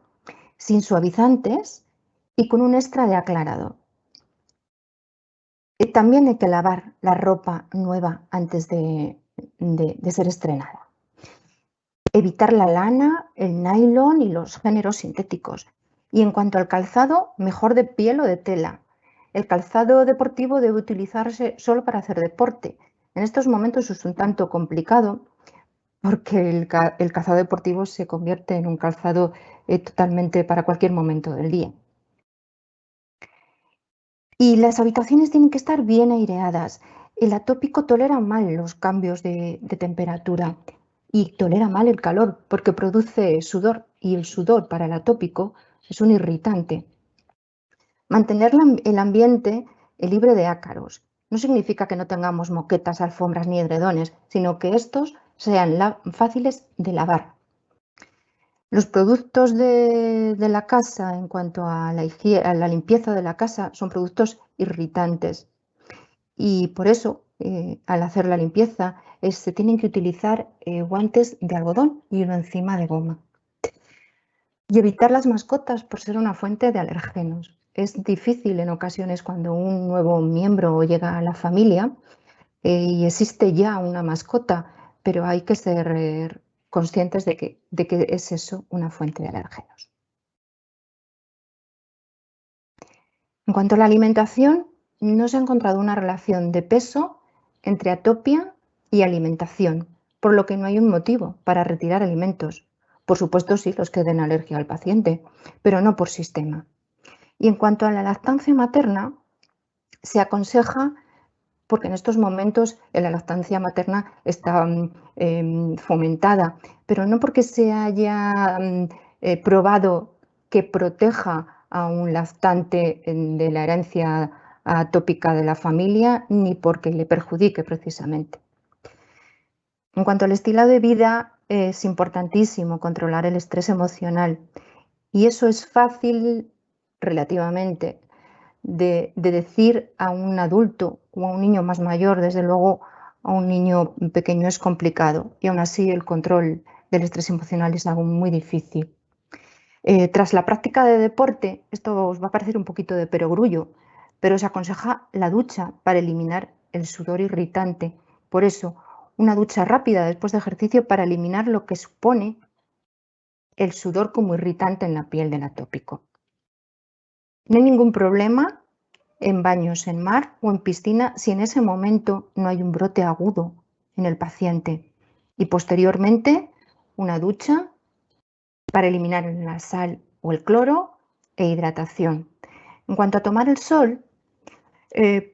sin suavizantes y con un extra de aclarado. También hay que lavar la ropa nueva antes de ser estrenada. Evitar la lana, el nylon y los géneros sintéticos. Y en cuanto al calzado, mejor de piel o de tela. El calzado deportivo debe utilizarse solo para hacer deporte. En estos momentos es un tanto complicado porque el calzado deportivo se convierte en un calzado totalmente para cualquier momento del día. Y las habitaciones tienen que estar bien aireadas. El atópico tolera mal los cambios de temperatura y tolera mal el calor porque produce sudor y el sudor para el atópico es un irritante. Mantener el ambiente libre de ácaros no significa que no tengamos moquetas, alfombras ni edredones, sino que estos sean fáciles de lavar. Los productos de la casa en cuanto a la limpieza de la casa son productos irritantes y por eso al hacer la limpieza se tienen que utilizar guantes de algodón y uno encima de goma. Y evitar las mascotas por ser una fuente de alérgenos. Es difícil en ocasiones cuando un nuevo miembro llega a la familia y existe ya una mascota, pero hay que ser conscientes de que es eso, una fuente de alérgenos. En cuanto a la alimentación, no se ha encontrado una relación de peso entre atopia y alimentación, por lo que no hay un motivo para retirar alimentos. Por supuesto, sí, los que den alergia al paciente, pero no por sistema. Y en cuanto a la lactancia materna, se aconseja, porque en estos momentos la lactancia materna está fomentada, pero no porque se haya probado que proteja a un lactante de la herencia atópica de la familia, ni porque le perjudique precisamente. En cuanto al estilo de vida, es importantísimo controlar el estrés emocional y eso es fácil relativamente de decir a un adulto o a un niño más mayor. Desde luego a un niño pequeño es complicado y aún así el control del estrés emocional es algo muy difícil. Tras la práctica de deporte, esto os va a parecer un poquito de perogrullo, pero se aconseja la ducha para eliminar el sudor irritante. Por eso, una ducha rápida después de ejercicio para eliminar lo que supone el sudor como irritante en la piel del atópico. No hay ningún problema en baños en mar o en piscina si en ese momento no hay un brote agudo en el paciente. Y posteriormente, una ducha para eliminar la sal o el cloro e hidratación. En cuanto a tomar el sol,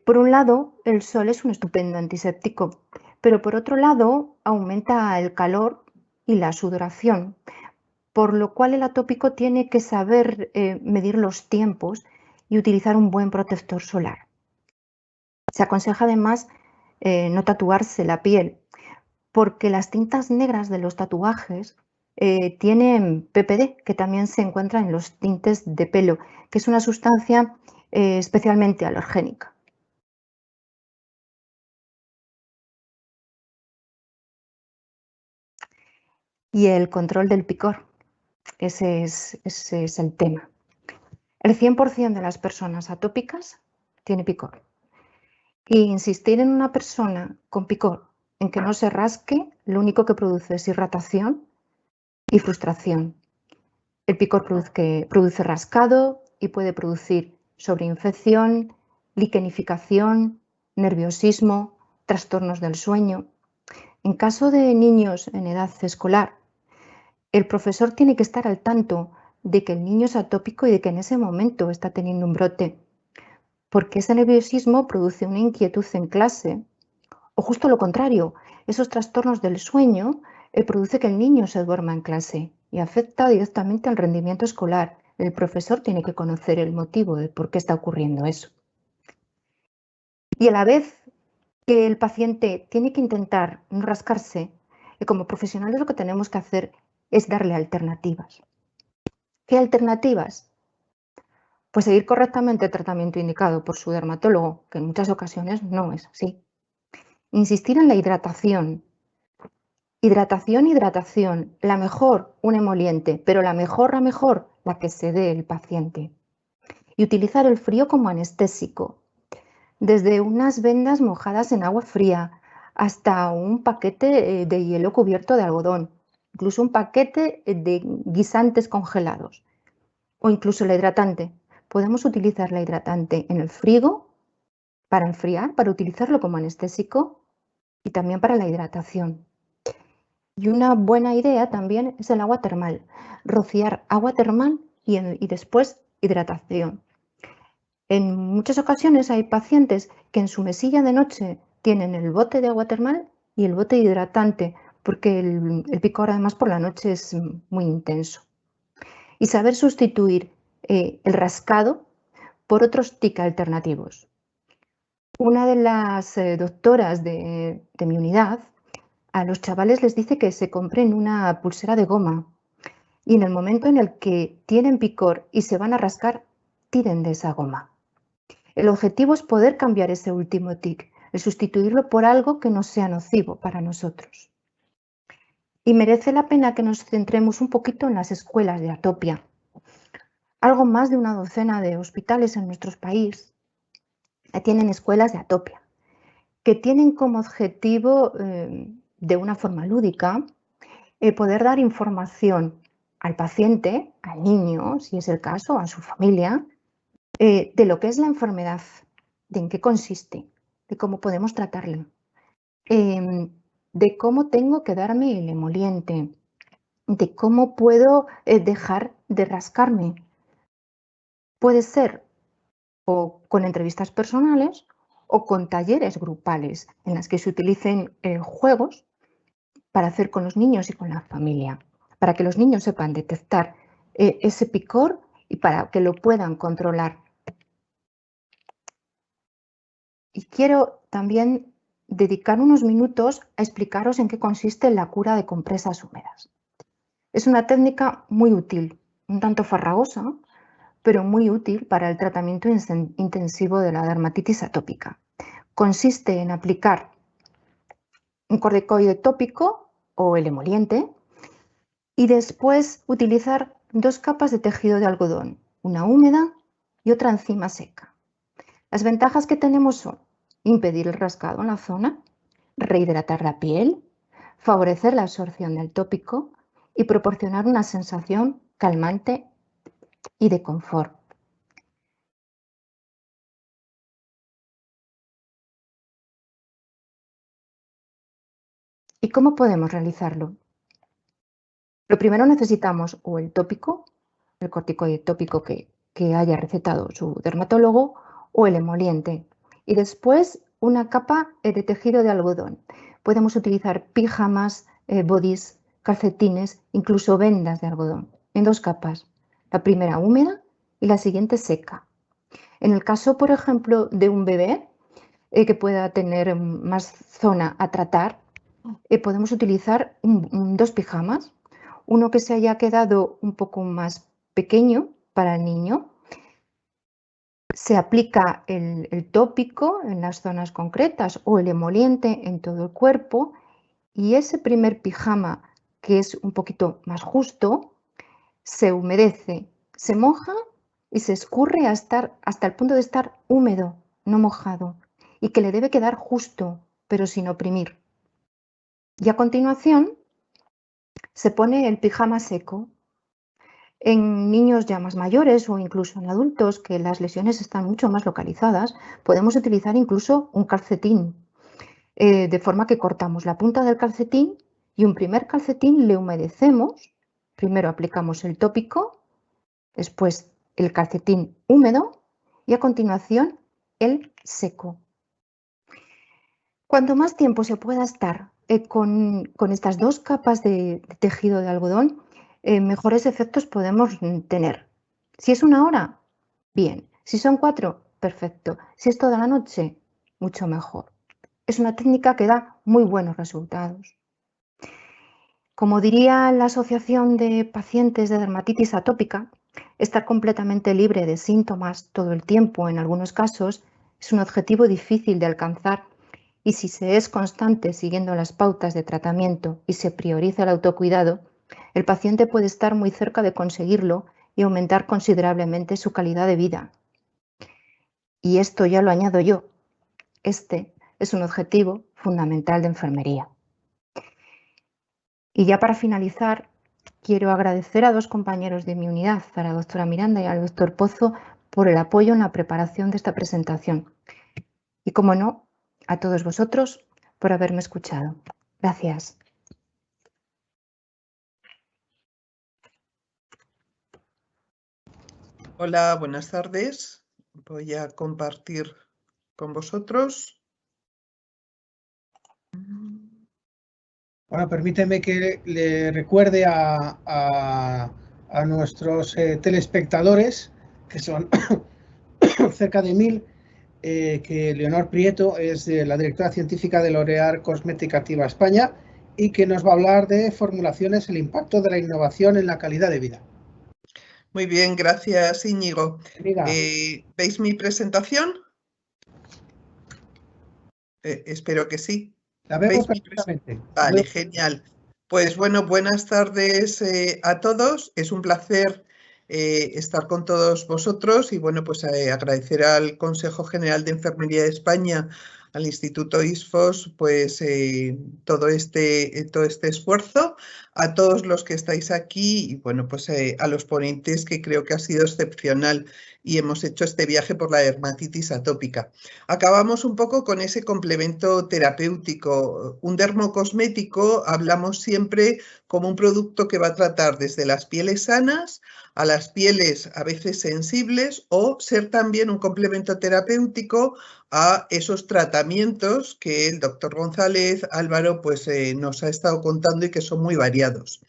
por un lado, el sol es un estupendo antiséptico, pero por otro lado, aumenta el calor y la sudoración, por lo cual el atópico tiene que saber medir los tiempos y utilizar un buen protector solar. Se aconseja además no tatuarse la piel, porque las tintas negras de los tatuajes tienen PPD, que también se encuentra en los tintes de pelo, que es una sustancia especialmente alergénica. Y el control del picor, ese es el tema. El 100% de las personas atópicas tiene picor. Y insistir en una persona con picor en que no se rasque, lo único que produce es irritación y frustración. El picor produce rascado y puede producir sobreinfección, liquenificación, nerviosismo, trastornos del sueño. En caso de niños en edad escolar, el profesor tiene que estar al tanto de que el niño es atópico y de que en ese momento está teniendo un brote, porque ese nerviosismo produce una inquietud en clase, o justo lo contrario, esos trastornos del sueño produce que el niño se duerma en clase y afecta directamente al rendimiento escolar. El profesor tiene que conocer el motivo de por qué está ocurriendo eso. Y a la vez que el paciente tiene que intentar no rascarse, como profesionales lo que tenemos que hacer es darle alternativas. ¿Qué alternativas? Pues seguir correctamente el tratamiento indicado por su dermatólogo, que en muchas ocasiones no es así. Insistir en la hidratación. Hidratación, hidratación. La mejor, un emoliente, pero la mejor, la que se dé el paciente. Y utilizar el frío como anestésico. Desde unas vendas mojadas en agua fría hasta un paquete de hielo cubierto de algodón, incluso un paquete de guisantes congelados o incluso el hidratante. Podemos utilizar la hidratante en el frigo para enfriar, para utilizarlo como anestésico y también para la hidratación. Y una buena idea también es el agua termal. Rociar agua termal y después hidratación. En muchas ocasiones hay pacientes que en su mesilla de noche tienen el bote de agua termal y el bote hidratante, porque el picor además por la noche es muy intenso. Y saber sustituir el rascado por otros TIC alternativos. Una de las doctoras de mi unidad a los chavales les dice que se compren una pulsera de goma y en el momento en el que tienen picor y se van a rascar, tiren de esa goma. El objetivo es poder cambiar ese último tic, el sustituirlo por algo que no sea nocivo para nosotros. Y merece la pena que nos centremos un poquito en las escuelas de atopia. Algo más de una docena de hospitales en nuestro país tienen escuelas de atopia, que tienen como objetivo, de una forma lúdica, poder dar información al paciente, al niño, si es el caso, a su familia, de lo que es la enfermedad, de en qué consiste, de cómo podemos tratarla, de cómo tengo que darme el emoliente, de cómo puedo dejar de rascarme. Puede ser o con entrevistas personales o con talleres grupales en las que se utilicen juegos para hacer con los niños y con la familia, para que los niños sepan detectar ese picor y para que lo puedan controlar. Y quiero también dedicar unos minutos a explicaros en qué consiste la cura de compresas húmedas. Es una técnica muy útil, un tanto farragosa, pero muy útil para el tratamiento intensivo de la dermatitis atópica. Consiste en aplicar un corticoide tópico o el emoliente y después utilizar 2 capas de tejido de algodón, una húmeda y otra encima seca. Las ventajas que tenemos son impedir el rascado en la zona, rehidratar la piel, favorecer la absorción del tópico y proporcionar una sensación calmante y de confort. ¿Y cómo podemos realizarlo? Lo primero necesitamos o el tópico, el corticoide tópico que haya recetado su dermatólogo, o el emoliente. Y después una capa de tejido de algodón. Podemos utilizar pijamas, bodys, calcetines, incluso vendas de algodón, en 2 capas. La primera húmeda y la siguiente seca. En el caso, por ejemplo, de un bebé que pueda tener más zona a tratar, podemos utilizar 2 pijamas, uno que se haya quedado un poco más pequeño para el niño. Se aplica el tópico en las zonas concretas o el emoliente en todo el cuerpo y ese primer pijama, que es un poquito más justo, se humedece, se moja y se escurre hasta el punto de estar húmedo, no mojado, y que le debe quedar justo, pero sin oprimir. Y a continuación se pone el pijama seco. En niños ya más mayores o incluso en adultos que las lesiones están mucho más localizadas, podemos utilizar incluso un calcetín, de forma que cortamos la punta del calcetín y un primer calcetín le humedecemos. Primero aplicamos el tópico, después el calcetín húmedo y a continuación el seco. Cuanto más tiempo se pueda estar con estas 2 capas de tejido de algodón, mejores efectos podemos tener. Si es 1 hora, bien. Si son 4, perfecto. Si es toda la noche, mucho mejor. Es una técnica que da muy buenos resultados. Como diría la Asociación de Pacientes de Dermatitis Atópica, estar completamente libre de síntomas todo el tiempo, en algunos casos, es un objetivo difícil de alcanzar. Y si se es constante siguiendo las pautas de tratamiento y se prioriza el autocuidado, el paciente puede estar muy cerca de conseguirlo y aumentar considerablemente su calidad de vida. Y esto ya lo añado yo. Este es un objetivo fundamental de enfermería. Y ya para finalizar, quiero agradecer a 2 compañeros de mi unidad, a la doctora Miranda y al doctor Pozo, por el apoyo en la preparación de esta presentación. Y, como no, a todos vosotros por haberme escuchado. Gracias. Hola, buenas tardes. Voy a compartir con vosotros. Bueno, permíteme que le recuerde a nuestros telespectadores, que son cerca de 1000, que Leonor Prieto es la directora científica de L'Oréal Cosmética Activa España y que nos va a hablar de formulaciones, el impacto de la innovación en la calidad de vida. Muy bien, gracias Íñigo. Amiga. ¿Veis mi presentación? Espero que sí. La vemos ¿Veis perfectamente. Vale, genial. Pues bueno, buenas tardes a todos. Es un placer estar con todos vosotros y bueno, pues agradecer al Consejo General de Enfermería de España, al Instituto ISFOS, pues todo este esfuerzo, a todos los que estáis aquí y bueno, pues a los ponentes, que creo que ha sido excepcional y hemos hecho este viaje por la dermatitis atópica. Acabamos un poco con ese complemento terapéutico. Un dermocosmético hablamos siempre como un producto que va a tratar desde las pieles sanas a las pieles a veces sensibles o ser también un complemento terapéutico a esos tratamientos que el doctor González Álvaro pues, nos ha estado contando y que son muy variados.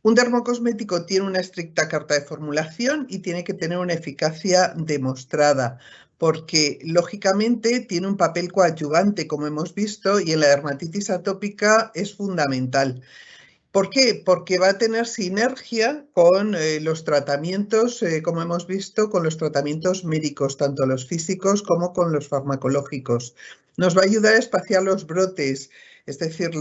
Un dermocosmético tiene una estricta carta de formulación y tiene que tener una eficacia demostrada, porque lógicamente tiene un papel coadyuvante, como hemos visto, y en la dermatitis atópica es fundamental. ¿Por qué? Porque va a tener sinergia con los tratamientos, como hemos visto, con los tratamientos médicos, tanto los físicos como con los farmacológicos. Nos va a ayudar a espaciar los brotes, es decir,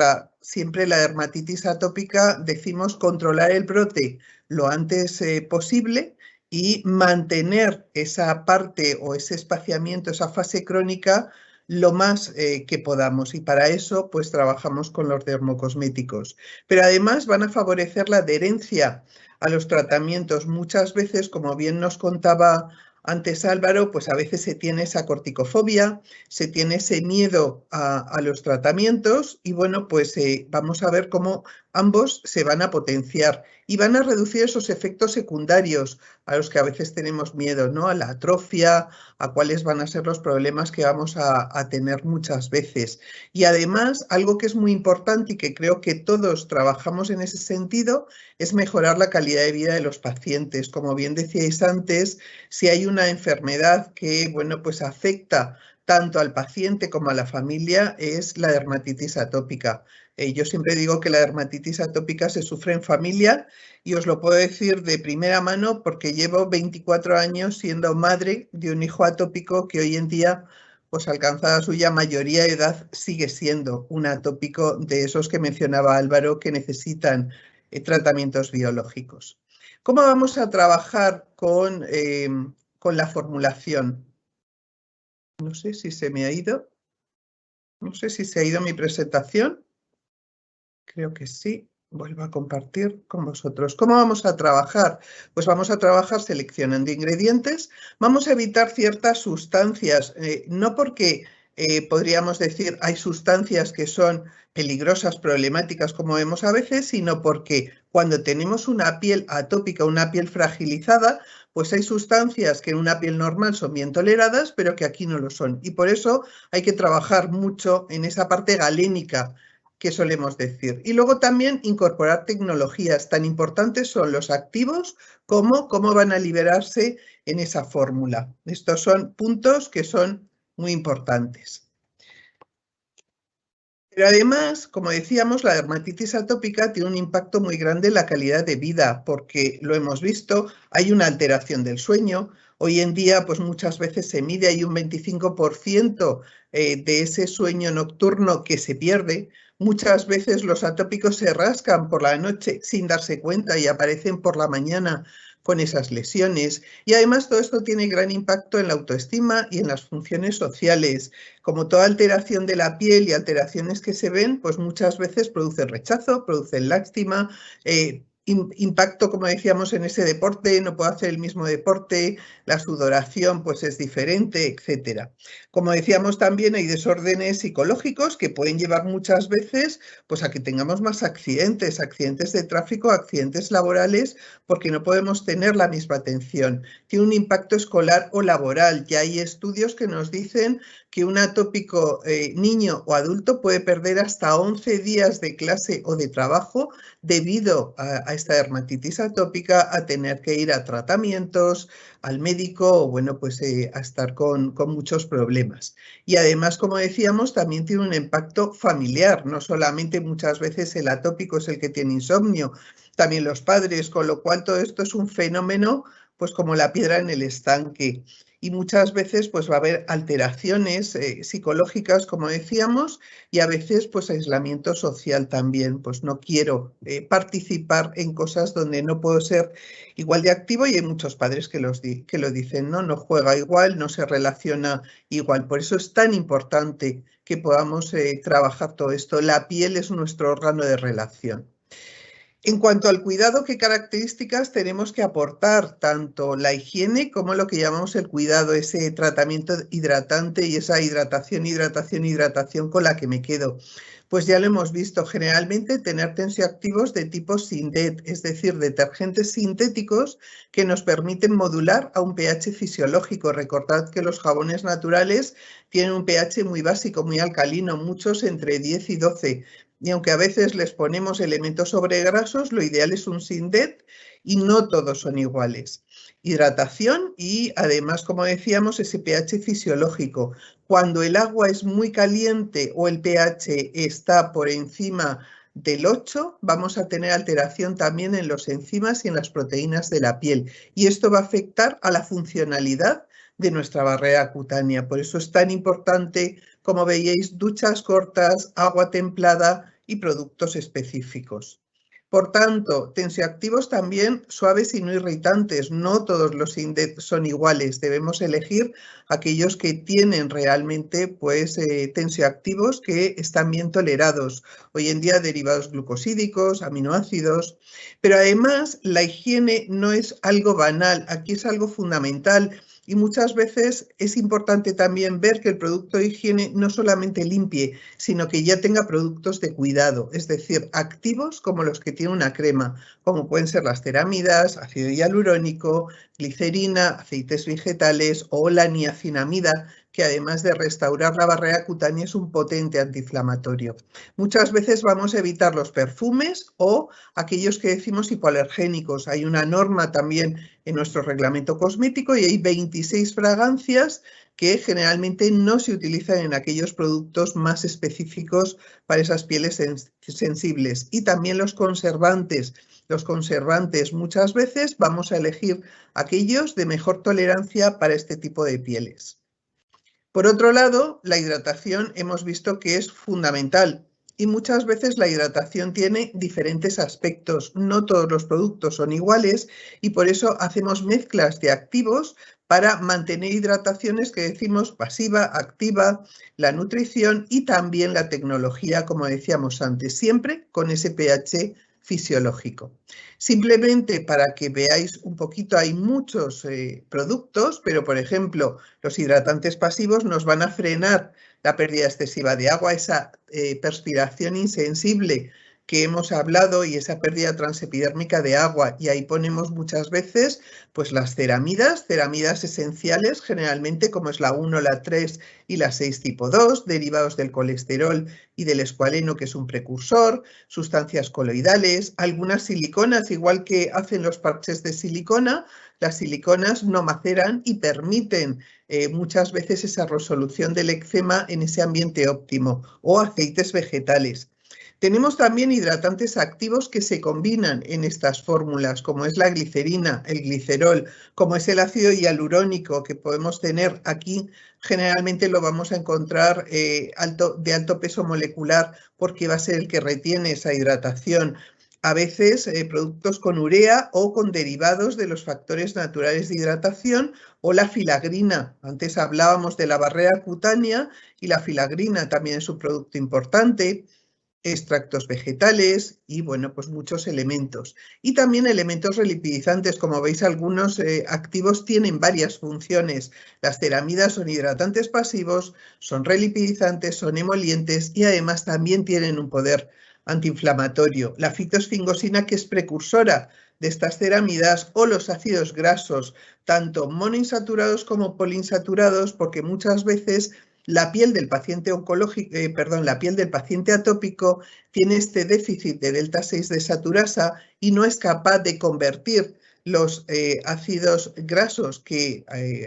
siempre la dermatitis atópica decimos controlar el brote lo antes posible y mantener esa parte o ese espaciamiento, esa fase crónica, lo más que podamos, y para eso pues trabajamos con los dermocosméticos. Pero además van a favorecer la adherencia a los tratamientos. Muchas veces, como bien nos contaba antes Álvaro, pues a veces se tiene esa corticofobia, se tiene ese miedo a los tratamientos y bueno, pues vamos a ver cómo ambos se van a potenciar y van a reducir esos efectos secundarios a los que a veces tenemos miedo, ¿no? A la atrofia, a cuáles van a ser los problemas que vamos a tener muchas veces. Y además, algo que es muy importante y que creo que todos trabajamos en ese sentido, es mejorar la calidad de vida de los pacientes. Como bien decíais antes, si hay una enfermedad que, bueno, pues afecta tanto al paciente como a la familia, es la dermatitis atópica. Yo siempre digo que la dermatitis atópica se sufre en familia y os lo puedo decir de primera mano porque llevo 24 años siendo madre de un hijo atópico que hoy en día, pues alcanzada su ya mayoría de edad, sigue siendo un atópico de esos que mencionaba Álvaro que necesitan tratamientos biológicos. ¿Cómo vamos a trabajar con la formulación? No sé si se me ha ido. No sé si se ha ido mi presentación. Creo que sí. Vuelvo a compartir con vosotros. ¿Cómo vamos a trabajar? Pues vamos a trabajar seleccionando ingredientes. Vamos a evitar ciertas sustancias, no porque podríamos decir hay sustancias que son peligrosas, problemáticas, como vemos a veces, sino porque cuando tenemos una piel atópica, una piel fragilizada, pues hay sustancias que en una piel normal son bien toleradas, pero que aquí no lo son. Y por eso hay que trabajar mucho en esa parte galénica que solemos decir. Y luego también incorporar tecnologías. Tan importantes son los activos como cómo van a liberarse en esa fórmula. Estos son puntos que son muy importantes. Pero además, como decíamos, la dermatitis atópica tiene un impacto muy grande en la calidad de vida, porque lo hemos visto, hay una alteración del sueño. Hoy en día, pues muchas veces se mide, hay un 25% de ese sueño nocturno que se pierde. Muchas veces los atópicos se rascan por la noche sin darse cuenta y aparecen por la mañana con esas lesiones. Y además todo esto tiene gran impacto en la autoestima y en las funciones sociales. Como toda alteración de la piel y alteraciones que se ven, pues muchas veces producen rechazo, producen lástima, impacto, como decíamos, en ese deporte, no puedo hacer el mismo deporte, la sudoración pues es diferente, etcétera. Como decíamos, también hay desórdenes psicológicos que pueden llevar muchas veces pues a que tengamos más accidentes de tráfico, accidentes laborales, porque no podemos tener la misma atención. Tiene un impacto escolar o laboral. Ya hay estudios que nos dicen que un atópico niño o adulto puede perder hasta 11 días de clase o de trabajo debido a esta dermatitis atópica, a tener que ir a tratamientos, al médico o bueno, pues a estar con muchos problemas. Y además, como decíamos, también tiene un impacto familiar, no solamente muchas veces el atópico es el que tiene insomnio, también los padres, con lo cual todo esto es un fenómeno pues como la piedra en el estanque. Y muchas veces pues va a haber alteraciones psicológicas, como decíamos, y a veces pues aislamiento social también. Pues no quiero participar en cosas donde no puedo ser igual de activo, y hay muchos padres que lo dicen, ¿no? No juega igual, no se relaciona igual. Por eso es tan importante que podamos trabajar todo esto. La piel es nuestro órgano de relación. En cuanto al cuidado, ¿qué características tenemos que aportar? Tanto la higiene como lo que llamamos el cuidado, ese tratamiento hidratante y esa hidratación con la que me quedo. Pues ya lo hemos visto, generalmente tener tensioactivos de tipo SINDET, es decir, detergentes sintéticos que nos permiten modular a un pH fisiológico. Recordad que los jabones naturales tienen un pH muy básico, muy alcalino, muchos entre 10 y 12. Y aunque a veces les ponemos elementos sobregrasos, lo ideal es un SINDET y no todos son iguales. Hidratación y además, como decíamos, ese pH fisiológico. Cuando el agua es muy caliente o el pH está por encima del 8, vamos a tener alteración también en los enzimas y en las proteínas de la piel. Y esto va a afectar a la funcionalidad de nuestra barrera cutánea. Por eso es tan importante, como veíais, duchas cortas, agua templada y productos específicos. Por tanto, tensioactivos también suaves y no irritantes. No todos los SINDET son iguales. Debemos elegir aquellos que tienen realmente pues, tensioactivos que están bien tolerados. Hoy en día derivados glucosídicos, aminoácidos. Pero además la higiene no es algo banal. Aquí es algo fundamental. Y muchas veces es importante también ver que el producto de higiene no solamente limpie, sino que ya tenga productos de cuidado, es decir, activos como los que tiene una crema, como pueden ser las ceramidas, ácido hialurónico, glicerina, aceites vegetales o la niacinamida, que además de restaurar la barrera cutánea es un potente antiinflamatorio. Muchas veces vamos a evitar los perfumes o aquellos que decimos hipoalergénicos. Hay una norma también en nuestro reglamento cosmético y hay 26 fragancias que generalmente no se utilizan en aquellos productos más específicos para esas pieles sensibles. Y también los conservantes. Los conservantes muchas veces vamos a elegir aquellos de mejor tolerancia para este tipo de pieles. Por otro lado, la hidratación hemos visto que es fundamental y muchas veces la hidratación tiene diferentes aspectos. No todos los productos son iguales y por eso hacemos mezclas de activos para mantener hidrataciones que decimos pasiva, activa, la nutrición y también la tecnología, como decíamos antes, siempre con ese pH fisiológico. Simplemente para que veáis un poquito, hay muchos productos, pero por ejemplo, los hidratantes pasivos nos van a frenar la pérdida excesiva de agua, esa perspiración insensible que hemos hablado y esa pérdida transepidérmica de agua. Y ahí ponemos muchas veces pues las ceramidas esenciales, generalmente como es la 1, la 3 y la 6 tipo 2, derivados del colesterol y del escualeno, que es un precursor, sustancias coloidales, algunas siliconas, igual que hacen los parches de silicona. Las siliconas no maceran y permiten muchas veces esa resolución del eczema en ese ambiente óptimo, o aceites vegetales. Tenemos también hidratantes activos que se combinan en estas fórmulas, como es la glicerina, el glicerol, como es el ácido hialurónico que podemos tener aquí. Generalmente lo vamos a encontrar de alto peso molecular porque va a ser el que retiene esa hidratación. A veces productos con urea o con derivados de los factores naturales de hidratación o la filagrina. Antes hablábamos de la barrera cutánea y la filagrina también es un producto importante. Extractos vegetales y bueno, pues muchos elementos. Y también elementos relipidizantes, como veis algunos activos tienen varias funciones. Las ceramidas son hidratantes pasivos, son relipidizantes, son emolientes y además también tienen un poder antiinflamatorio. La fitosfingosina, que es precursora de estas ceramidas, o los ácidos grasos, tanto monoinsaturados como poliinsaturados, porque muchas veces la piel del paciente oncológico, la piel del paciente atópico tiene este déficit de delta 6 desaturasa y no es capaz de convertir los ácidos grasos que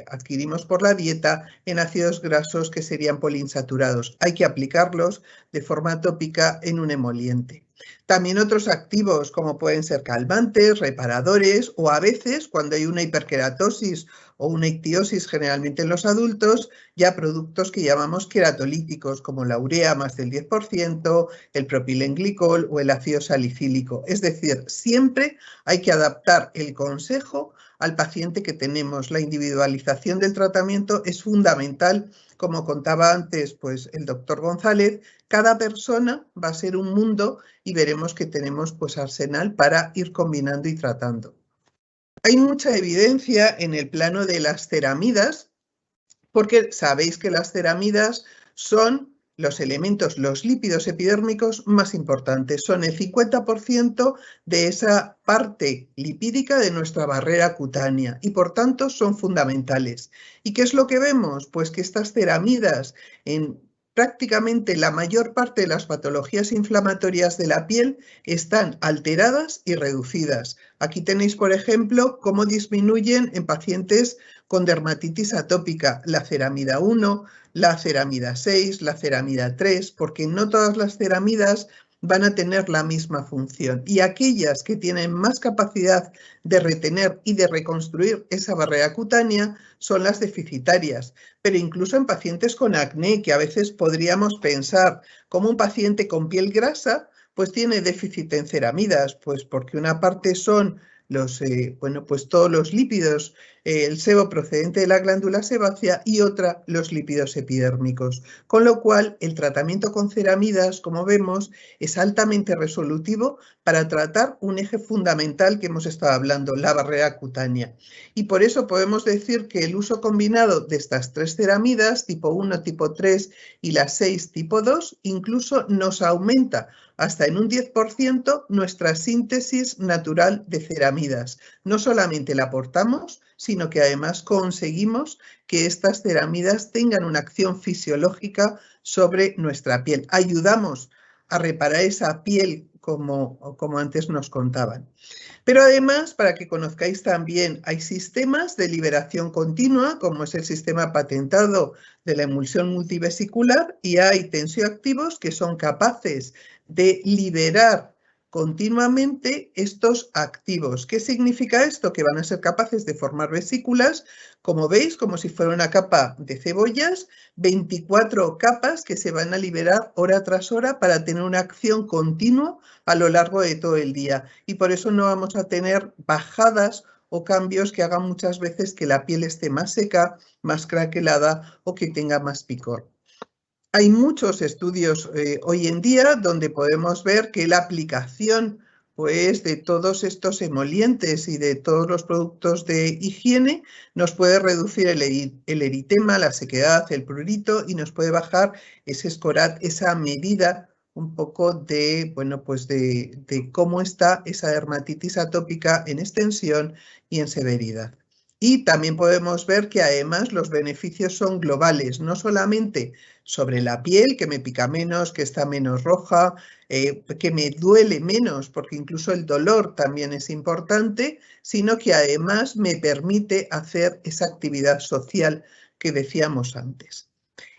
adquirimos por la dieta en ácidos grasos que serían poliinsaturados. Hay que aplicarlos de forma tópica en un emoliente. También otros activos como pueden ser calmantes, reparadores o a veces cuando hay una hiperkeratosis o una ictiosis generalmente en los adultos, ya productos que llamamos queratolíticos como la urea más del 10%, el propilenglicol o el ácido salicílico. Es decir, siempre hay que adaptar el consejo al paciente que tenemos. La individualización del tratamiento es fundamental. Como contaba antes pues, el doctor González, cada persona va a ser un mundo y veremos que tenemos pues, arsenal para ir combinando y tratando. Hay mucha evidencia en el plano de las ceramidas, porque sabéis que las ceramidas son los elementos, los lípidos epidérmicos más importantes. Son el 50% de esa parte lipídica de nuestra barrera cutánea y por tanto son fundamentales. ¿Y qué es lo que vemos? Pues que estas ceramidas en prácticamente la mayor parte de las patologías inflamatorias de la piel están alteradas y reducidas. Aquí tenéis, por ejemplo, cómo disminuyen en pacientes con dermatitis atópica la ceramida 1, la ceramida 6, la ceramida 3, porque no todas las ceramidas van a tener la misma función. Y aquellas que tienen más capacidad de retener y de reconstruir esa barrera cutánea son las deficitarias. Pero incluso en pacientes con acné, que a veces podríamos pensar como un paciente con piel grasa, pues tiene déficit en ceramidas, pues porque una parte son los, pues todos los lípidos, el sebo procedente de la glándula sebácea y otra los lípidos epidérmicos. Con lo cual, el tratamiento con ceramidas, como vemos, es altamente resolutivo para tratar un eje fundamental que hemos estado hablando, la barrera cutánea. Y por eso podemos decir que el uso combinado de estas 3 ceramidas, tipo 1, tipo 3 y las 6, tipo 2, incluso nos aumenta hasta en un 10% nuestra síntesis natural de ceramidas. No solamente la aportamos, sino que además conseguimos que estas ceramidas tengan una acción fisiológica sobre nuestra piel. Ayudamos a reparar esa piel como antes nos contaban. Pero además, para que conozcáis también, hay sistemas de liberación continua, como es el sistema patentado de la emulsión multivesicular, y hay tensioactivos que son capaces de liberar continuamente estos activos. ¿Qué significa esto? Que van a ser capaces de formar vesículas, como veis, como si fuera una capa de cebollas, 24 capas que se van a liberar hora tras hora para tener una acción continua a lo largo de todo el día. Y por eso no vamos a tener bajadas o cambios que hagan muchas veces que la piel esté más seca, más craquelada o que tenga más picor. Hay muchos estudios hoy en día donde podemos ver que la aplicación pues, de todos estos emolientes y de todos los productos de higiene nos puede reducir el eritema, la sequedad, el prurito y nos puede bajar ese SCORAT, esa medida un poco de, bueno, pues de cómo está esa dermatitis atópica en extensión y en severidad. Y también podemos ver que además los beneficios son globales, no solamente sobre la piel, que me pica menos, que está menos roja, que me duele menos, porque incluso el dolor también es importante, sino que además me permite hacer esa actividad social que decíamos antes.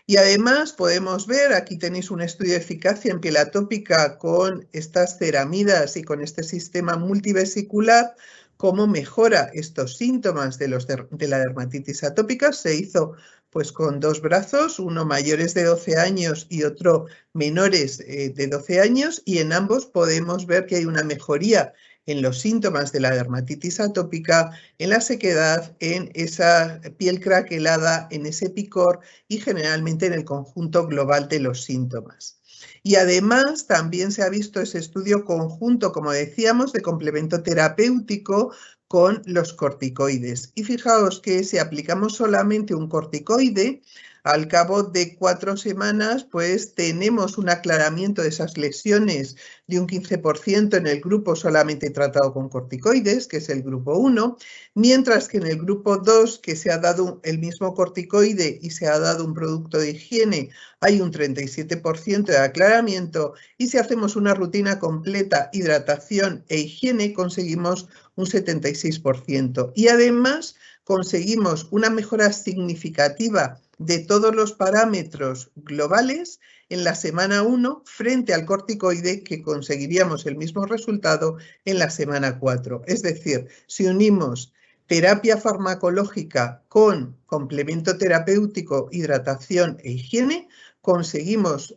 Y además podemos ver, aquí tenéis un estudio de eficacia en piel atópica con estas ceramidas y con este sistema multivesicular, cómo mejora estos síntomas de la dermatitis atópica. Se hizo pues con 2 brazos, uno mayores de 12 años y otro menores de 12 años, y en ambos podemos ver que hay una mejoría en los síntomas de la dermatitis atópica, en la sequedad, en esa piel craquelada, en ese picor y generalmente en el conjunto global de los síntomas. Y además también se ha visto ese estudio conjunto, como decíamos, de complemento terapéutico con los corticoides. Y fijaos que si aplicamos solamente un corticoide, Al cabo de 4 semanas, pues tenemos un aclaramiento de esas lesiones de un 15% en el grupo solamente tratado con corticoides, que es el grupo 1, mientras que en el grupo 2, que se ha dado el mismo corticoide y se ha dado un producto de higiene, hay un 37% de aclaramiento, y si hacemos una rutina completa, hidratación e higiene, conseguimos un 76%. Y además conseguimos una mejora significativa de todos los parámetros globales en la semana 1 frente al corticoide, que conseguiríamos el mismo resultado en la semana 4. Es decir, si unimos terapia farmacológica con complemento terapéutico, hidratación e higiene, conseguimos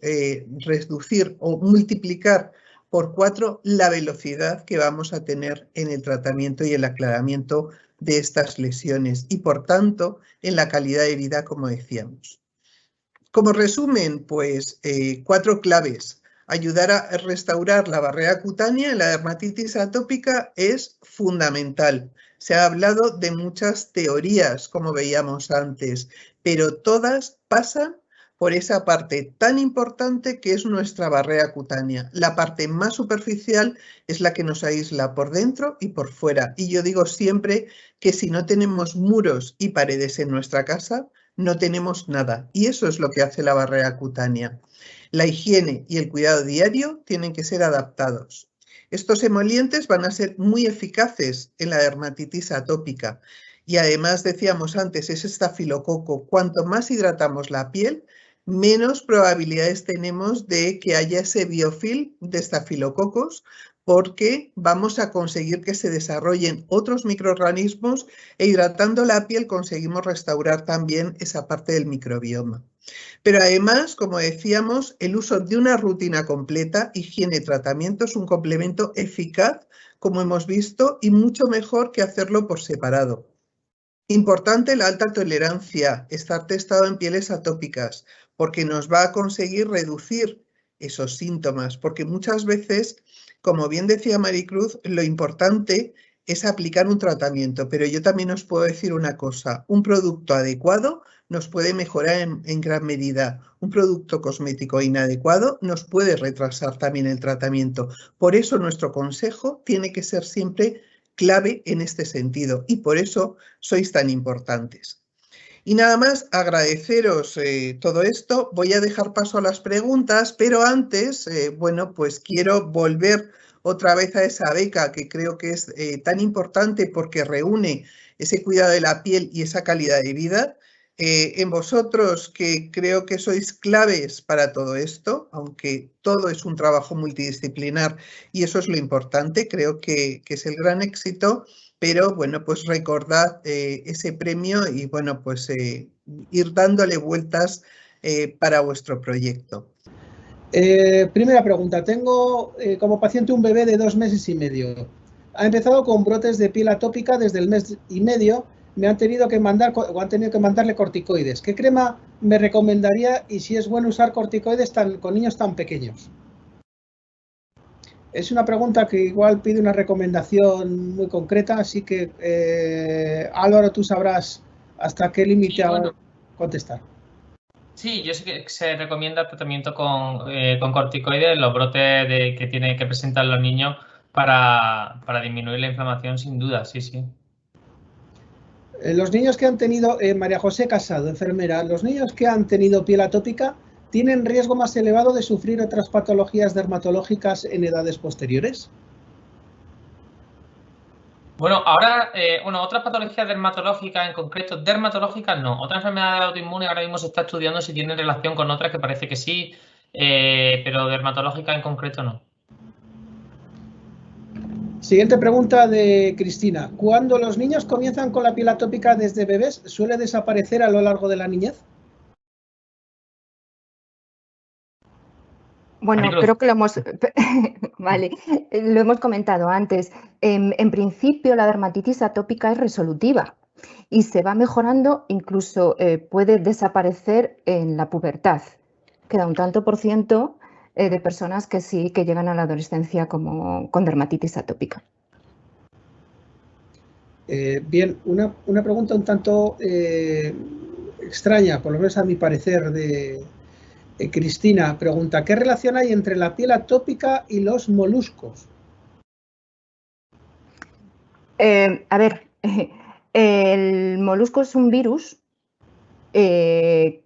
reducir o multiplicar por 4 la velocidad que vamos a tener en el tratamiento y el aclaramiento de estas lesiones y, por tanto, en la calidad de vida, como decíamos. Como resumen, pues 4 claves. Ayudar a restaurar la barrera cutánea en la dermatitis atópica es fundamental. Se ha hablado de muchas teorías, como veíamos antes, pero todas pasan por esa parte tan importante que es nuestra barrera cutánea. La parte más superficial es la que nos aísla por dentro y por fuera. Y yo digo siempre que si no tenemos muros y paredes en nuestra casa, no tenemos nada. Y eso es lo que hace la barrera cutánea. La higiene y el cuidado diario tienen que ser adaptados. Estos emolientes van a ser muy eficaces en la dermatitis atópica. Y además, decíamos antes, es estafilococo. Cuanto más hidratamos la piel, menos probabilidades tenemos de que haya ese biofilm de estafilococos, porque vamos a conseguir que se desarrollen otros microorganismos e hidratando la piel conseguimos restaurar también esa parte del microbioma. Pero además, como decíamos, el uso de una rutina completa, higiene y tratamiento, es un complemento eficaz, como hemos visto, y mucho mejor que hacerlo por separado. Importante la alta tolerancia, estar testado en pieles atópicas, porque nos va a conseguir reducir esos síntomas, porque muchas veces, como bien decía Maricruz, lo importante es aplicar un tratamiento, pero yo también os puedo decir una cosa, un producto adecuado nos puede mejorar en gran medida. Un producto cosmético inadecuado nos puede retrasar también el tratamiento. Por eso nuestro consejo tiene que ser siempre clave en este sentido y por eso sois tan importantes. Y nada más, agradeceros todo esto. Voy a dejar paso a las preguntas, pero antes, bueno, pues quiero volver otra vez a esa beca que creo que es tan importante porque reúne ese cuidado de la piel y esa calidad de vida. En vosotros, que creo que sois claves para todo esto, aunque todo es un trabajo multidisciplinar y eso es lo importante, creo que es el gran éxito. Pero bueno, pues recordad ese premio y bueno, pues ir dándole vueltas para vuestro proyecto. Primera pregunta. Tengo como paciente un bebé de 2 meses y medio. Ha empezado con brotes de piel atópica desde el mes y medio. Han tenido que mandarle corticoides. ¿Qué crema me recomendaría y si es bueno usar corticoides con niños tan pequeños? Es una pregunta que igual pide una recomendación muy concreta, así que Álvaro, tú sabrás hasta qué límite contestar. Sí, yo sé que se recomienda tratamiento con corticoides, los brotes que presentan los niños para disminuir la inflamación, sin duda, sí, sí. Los niños que han tenido, María José Casado, enfermera, los niños que han tenido piel atópica, ¿tienen riesgo más elevado de sufrir otras patologías dermatológicas en edades posteriores? Bueno, ahora, otras patologías dermatológicas en concreto, dermatológicas no. Otras enfermedades autoinmunes ahora mismo se está estudiando si tienen relación con otras, que parece que sí, pero dermatológicas en concreto no. Siguiente pregunta de Cristina. ¿Cuando los niños comienzan con la piel atópica desde bebés, suele desaparecer a lo largo de la niñez? Bueno, creo que lo hemos, vale, lo hemos comentado antes. En principio, la dermatitis atópica es resolutiva y se va mejorando, incluso puede desaparecer en la pubertad. Queda un tanto por ciento de personas que sí que llegan a la adolescencia con dermatitis atópica. Bien, una pregunta un tanto extraña, por lo menos a mi parecer, de Cristina. Pregunta, ¿qué relación hay entre la piel atópica y los moluscos? A ver, el molusco es un virus que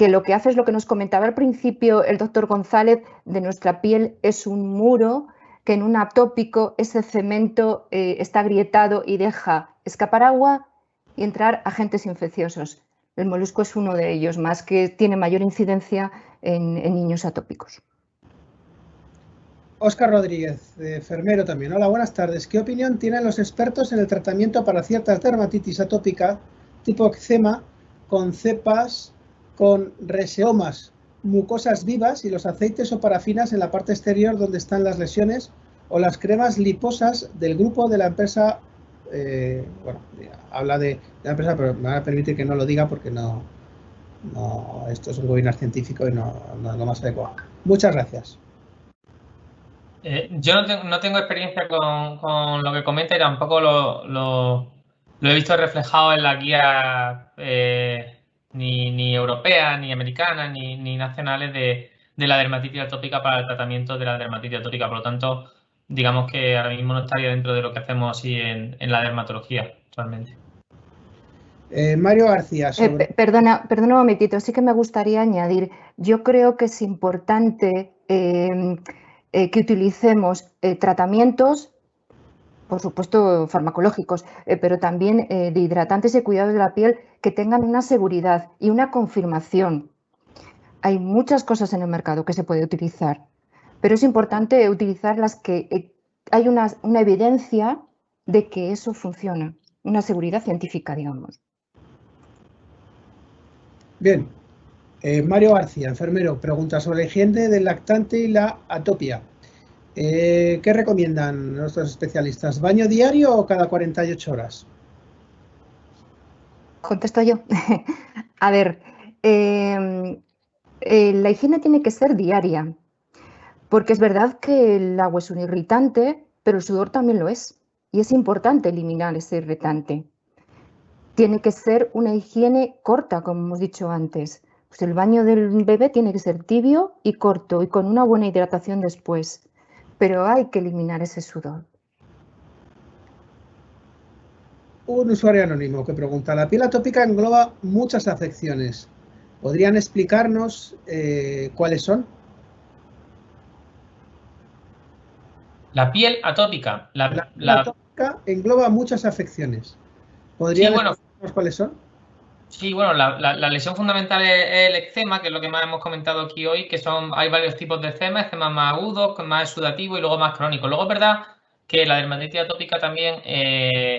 lo que hace es lo que nos comentaba al principio el doctor González, de nuestra piel es un muro que en un atópico ese cemento está agrietado y deja escapar agua y entrar agentes infecciosos. El molusco es uno de ellos, más que tiene mayor incidencia en niños atópicos. Óscar Rodríguez, enfermero también. Hola, buenas tardes. ¿Qué opinión tienen los expertos en el tratamiento para ciertas dermatitis atópica tipo eczema con cepas con reseomas, mucosas vivas y los aceites o parafinas en la parte exterior donde están las lesiones o las cremas liposas del grupo de la empresa? Bueno, habla de la empresa, pero me van a permitir que no lo diga porque no esto es un webinar científico y no es lo más adecuado. Muchas gracias. Yo no tengo experiencia con lo que comenta y tampoco lo he visto reflejado en la guía ni europea, ni americana, ni nacionales de la dermatitis atópica para el tratamiento de la dermatitis atópica. Por lo tanto, digamos que ahora mismo no estaría dentro de lo que hacemos así en la dermatología actualmente. Mario García. Perdona un momentito, sí que me gustaría añadir, yo creo que es importante que utilicemos tratamientos, por supuesto farmacológicos, pero también de hidratantes y cuidados de la piel que tengan una seguridad y una confirmación. Hay muchas cosas en el mercado que se puede utilizar, pero es importante utilizar las que hay una evidencia de que eso funciona, una seguridad científica, digamos. Bien. Mario García, enfermero, pregunta sobre la higiene del lactante y la atopia. ¿Qué recomiendan nuestros especialistas? ¿Baño diario o cada 48 horas? Contesto yo. A ver, la higiene tiene que ser diaria, porque es verdad que el agua es un irritante, pero el sudor también lo es, y es importante eliminar ese irritante. Tiene que ser una higiene corta, como hemos dicho antes. Pues el baño del bebé tiene que ser tibio y corto y con una buena hidratación después, pero hay que eliminar ese sudor. Un usuario anónimo que pregunta, la piel atópica engloba muchas afecciones. ¿Podrían explicarnos cuáles son? La piel atópica. La piel atópica engloba muchas afecciones. ¿Podrían explicarnos cuáles son? Sí, bueno, la lesión fundamental es el eczema, que es lo que más hemos comentado aquí hoy, que hay varios tipos de eczema más agudo, más exudativo y luego más crónico. Luego es verdad que la dermatitis atópica también,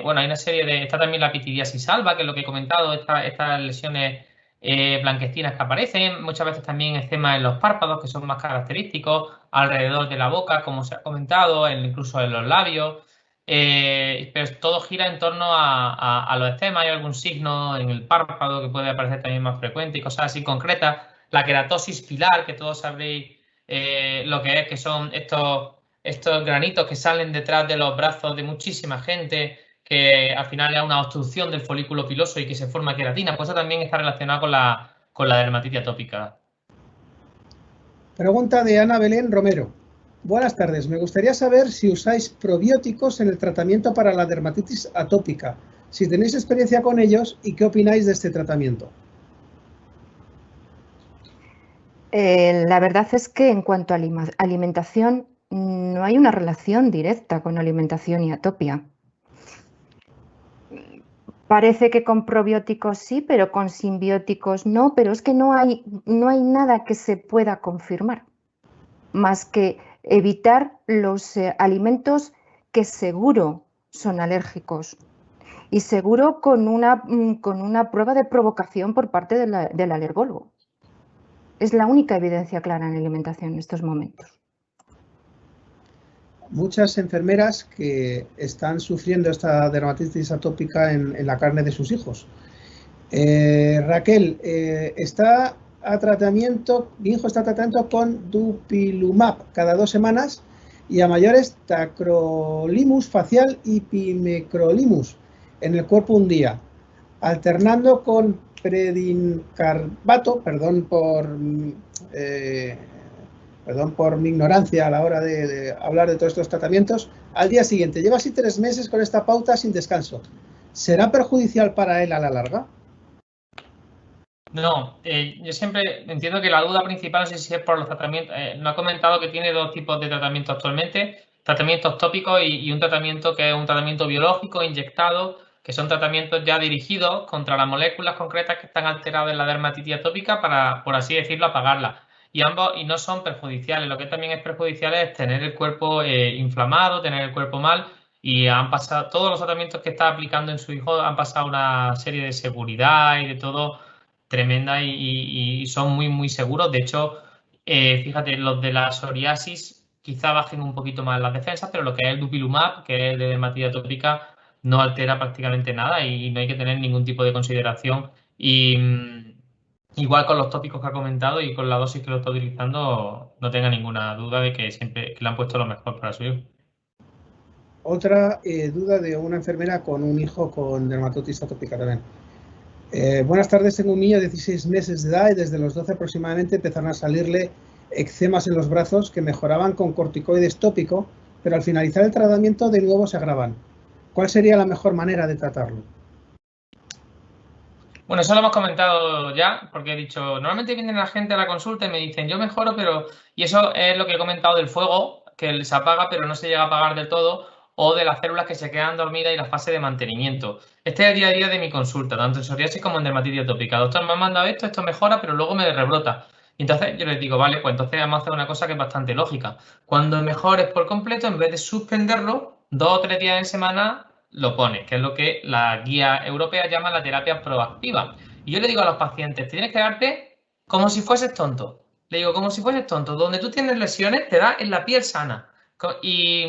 bueno, hay una serie está también la pityriasis alba, que es lo que he comentado, estas lesiones blanquecinas que aparecen, muchas veces también eczema en los párpados, que son más característicos, alrededor de la boca, como se ha comentado, incluso en los labios. Pero todo gira en torno a los eczemas. Hay algún signo en el párpado que puede aparecer también más frecuente y cosas así concretas. La queratosis pilar, que todos sabréis lo que es, que son estos granitos que salen detrás de los brazos de muchísima gente, que al final es una obstrucción del folículo piloso y que se forma queratina. Pues eso también está relacionado con la dermatitis atópica. Pregunta de Ana Belén Romero. Buenas tardes, me gustaría saber si usáis probióticos en el tratamiento para la dermatitis atópica, si tenéis experiencia con ellos y qué opináis de este tratamiento. La verdad es que en cuanto a alimentación no hay una relación directa con alimentación y atopia. Parece que con probióticos sí, pero con simbióticos no, pero es que no hay nada que se pueda confirmar, más que evitar los alimentos que seguro son alérgicos y seguro con una prueba de provocación por parte del alergólogo. Es la única evidencia clara en alimentación en estos momentos. Muchas enfermeras que están sufriendo esta dermatitis atópica en la carne de sus hijos. Raquel, está a tratamiento, mi hijo está tratando con dupilumab cada 2 semanas y a mayores tacrolimus facial y pimecrolimus en el cuerpo un día. alternando con predincarbato, perdón por mi ignorancia a la hora de hablar de todos estos tratamientos, al día siguiente. Lleva así 3 meses con esta pauta sin descanso. ¿Será perjudicial para él a la larga? No, yo siempre entiendo que la duda principal, no sé si es por los tratamientos, no ha comentado que tiene 2 tipos de tratamiento actualmente, tratamientos tópicos y un tratamiento que es un tratamiento biológico inyectado, que son tratamientos ya dirigidos contra las moléculas concretas que están alteradas en la dermatitis atópica para, por así decirlo, apagarlas. Y ambos no son perjudiciales. Lo que también es perjudicial es tener el cuerpo inflamado, tener el cuerpo mal. Y han pasado, todos los tratamientos que está aplicando en su hijo han pasado una serie de seguridad y de todo tremenda y son muy seguros. De hecho, fíjate, los de la psoriasis quizá bajen un poquito más las defensas, pero lo que es el dupilumab, que es de dermatitis atópica, no altera prácticamente nada y no hay que tener ningún tipo de consideración. Y igual con los tópicos que ha comentado y con la dosis que lo está utilizando, no tenga ninguna duda de que siempre que le han puesto lo mejor para su hijo. Otra duda de una enfermera con un hijo con dermatitis atópica también. Buenas tardes, tengo un niño de 16 meses de edad y desde los 12 aproximadamente empezaron a salirle eczemas en los brazos que mejoraban con corticoides tópico, pero al finalizar el tratamiento de nuevo se agravan. ¿Cuál sería la mejor manera de tratarlo? Bueno, eso lo hemos comentado ya, porque he dicho, normalmente viene la gente a la consulta y me dicen, yo mejoro, pero... Y eso es lo que he comentado del fuego, que se apaga, pero no se llega a apagar del todo, o de las células que se quedan dormidas y la fase de mantenimiento. Este es el día a día de mi consulta, tanto en psoriasis como en dermatitis atópica. Doctor, me han mandado esto mejora, pero luego me rebrota. Y entonces yo les digo, vale, pues entonces vamos a hacer una cosa que es bastante lógica. Cuando mejores por completo, en vez de suspenderlo, 2 o 3 días en semana, lo pones, que es lo que la guía europea llama la terapia proactiva. Y yo le digo a los pacientes, te tienes que darte como si fueses tonto. Le digo, como si fueses tonto. Donde tú tienes lesiones, te da en la piel sana. Y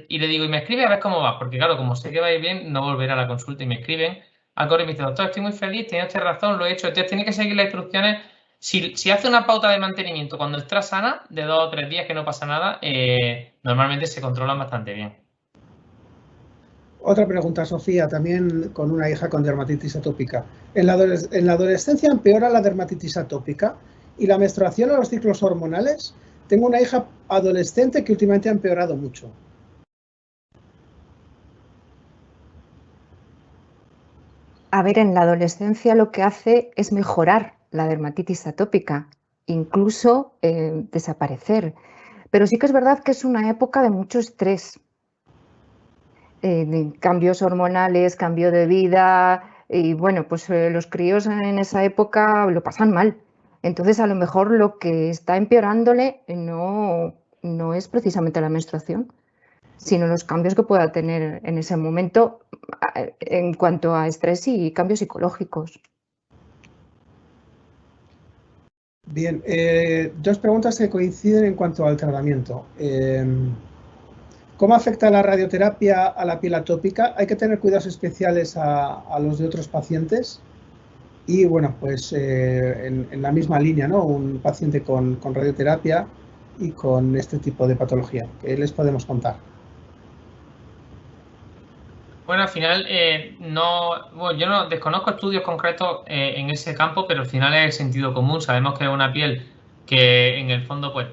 le digo, y me escribe a ver cómo va, porque claro, como sé que va a ir bien, no volveré a la consulta y me escriben al correo y me dice, doctor, estoy muy feliz, tiene usted razón, lo he hecho. Entonces tiene que seguir las instrucciones. Si hace una pauta de mantenimiento cuando está sana, de 2 o 3 días que no pasa nada, normalmente se controlan bastante bien. Otra pregunta, Sofía, también con una hija con dermatitis atópica. ¿En la adolescencia empeora la dermatitis atópica y la menstruación o los ciclos hormonales? Tengo una hija adolescente que últimamente ha empeorado mucho. A ver, en la adolescencia lo que hace es mejorar la dermatitis atópica, incluso desaparecer. Pero sí que es verdad que es una época de mucho estrés. Cambios hormonales, cambio de vida y bueno, pues los críos en esa época lo pasan mal. Entonces a lo mejor lo que está empeorándole no es precisamente la menstruación, sino los cambios que pueda tener en ese momento en cuanto a estrés y cambios psicológicos. Bien, 2 preguntas que coinciden en cuanto al tratamiento. ¿Cómo afecta la radioterapia a la piel atópica? ¿Hay que tener cuidados especiales a los de otros pacientes? Y bueno, pues en la misma línea, ¿no? Un paciente con radioterapia y con este tipo de patología. ¿Qué les podemos contar? Bueno, al final, yo no desconozco estudios concretos en ese campo, pero al final es el sentido común. Sabemos que es una piel que en el fondo pues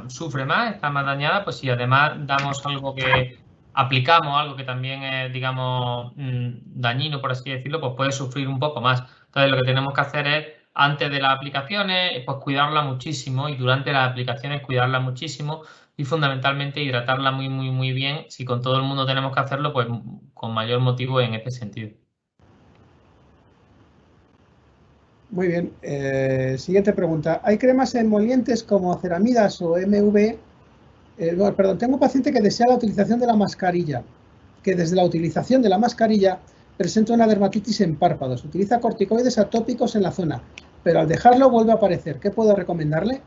sufre más, está más dañada, pues si además damos algo que aplicamos, algo que también es, digamos, dañino, por así decirlo, pues puede sufrir un poco más. Entonces lo que tenemos que hacer es, antes de las aplicaciones, pues cuidarla muchísimo y durante las aplicaciones cuidarla muchísimo y fundamentalmente hidratarla muy bien. Si con todo el mundo tenemos que hacerlo, pues con mayor motivo en este sentido. Muy bien. Siguiente pregunta. ¿Hay cremas emolientes como ceramidas o MV? Perdón, tengo un paciente que desea la utilización de la mascarilla, que desde la utilización de la mascarilla presenta una dermatitis en párpados. Utiliza corticoides atópicos en la zona, pero al dejarlo vuelve a aparecer. ¿Qué puedo recomendarle?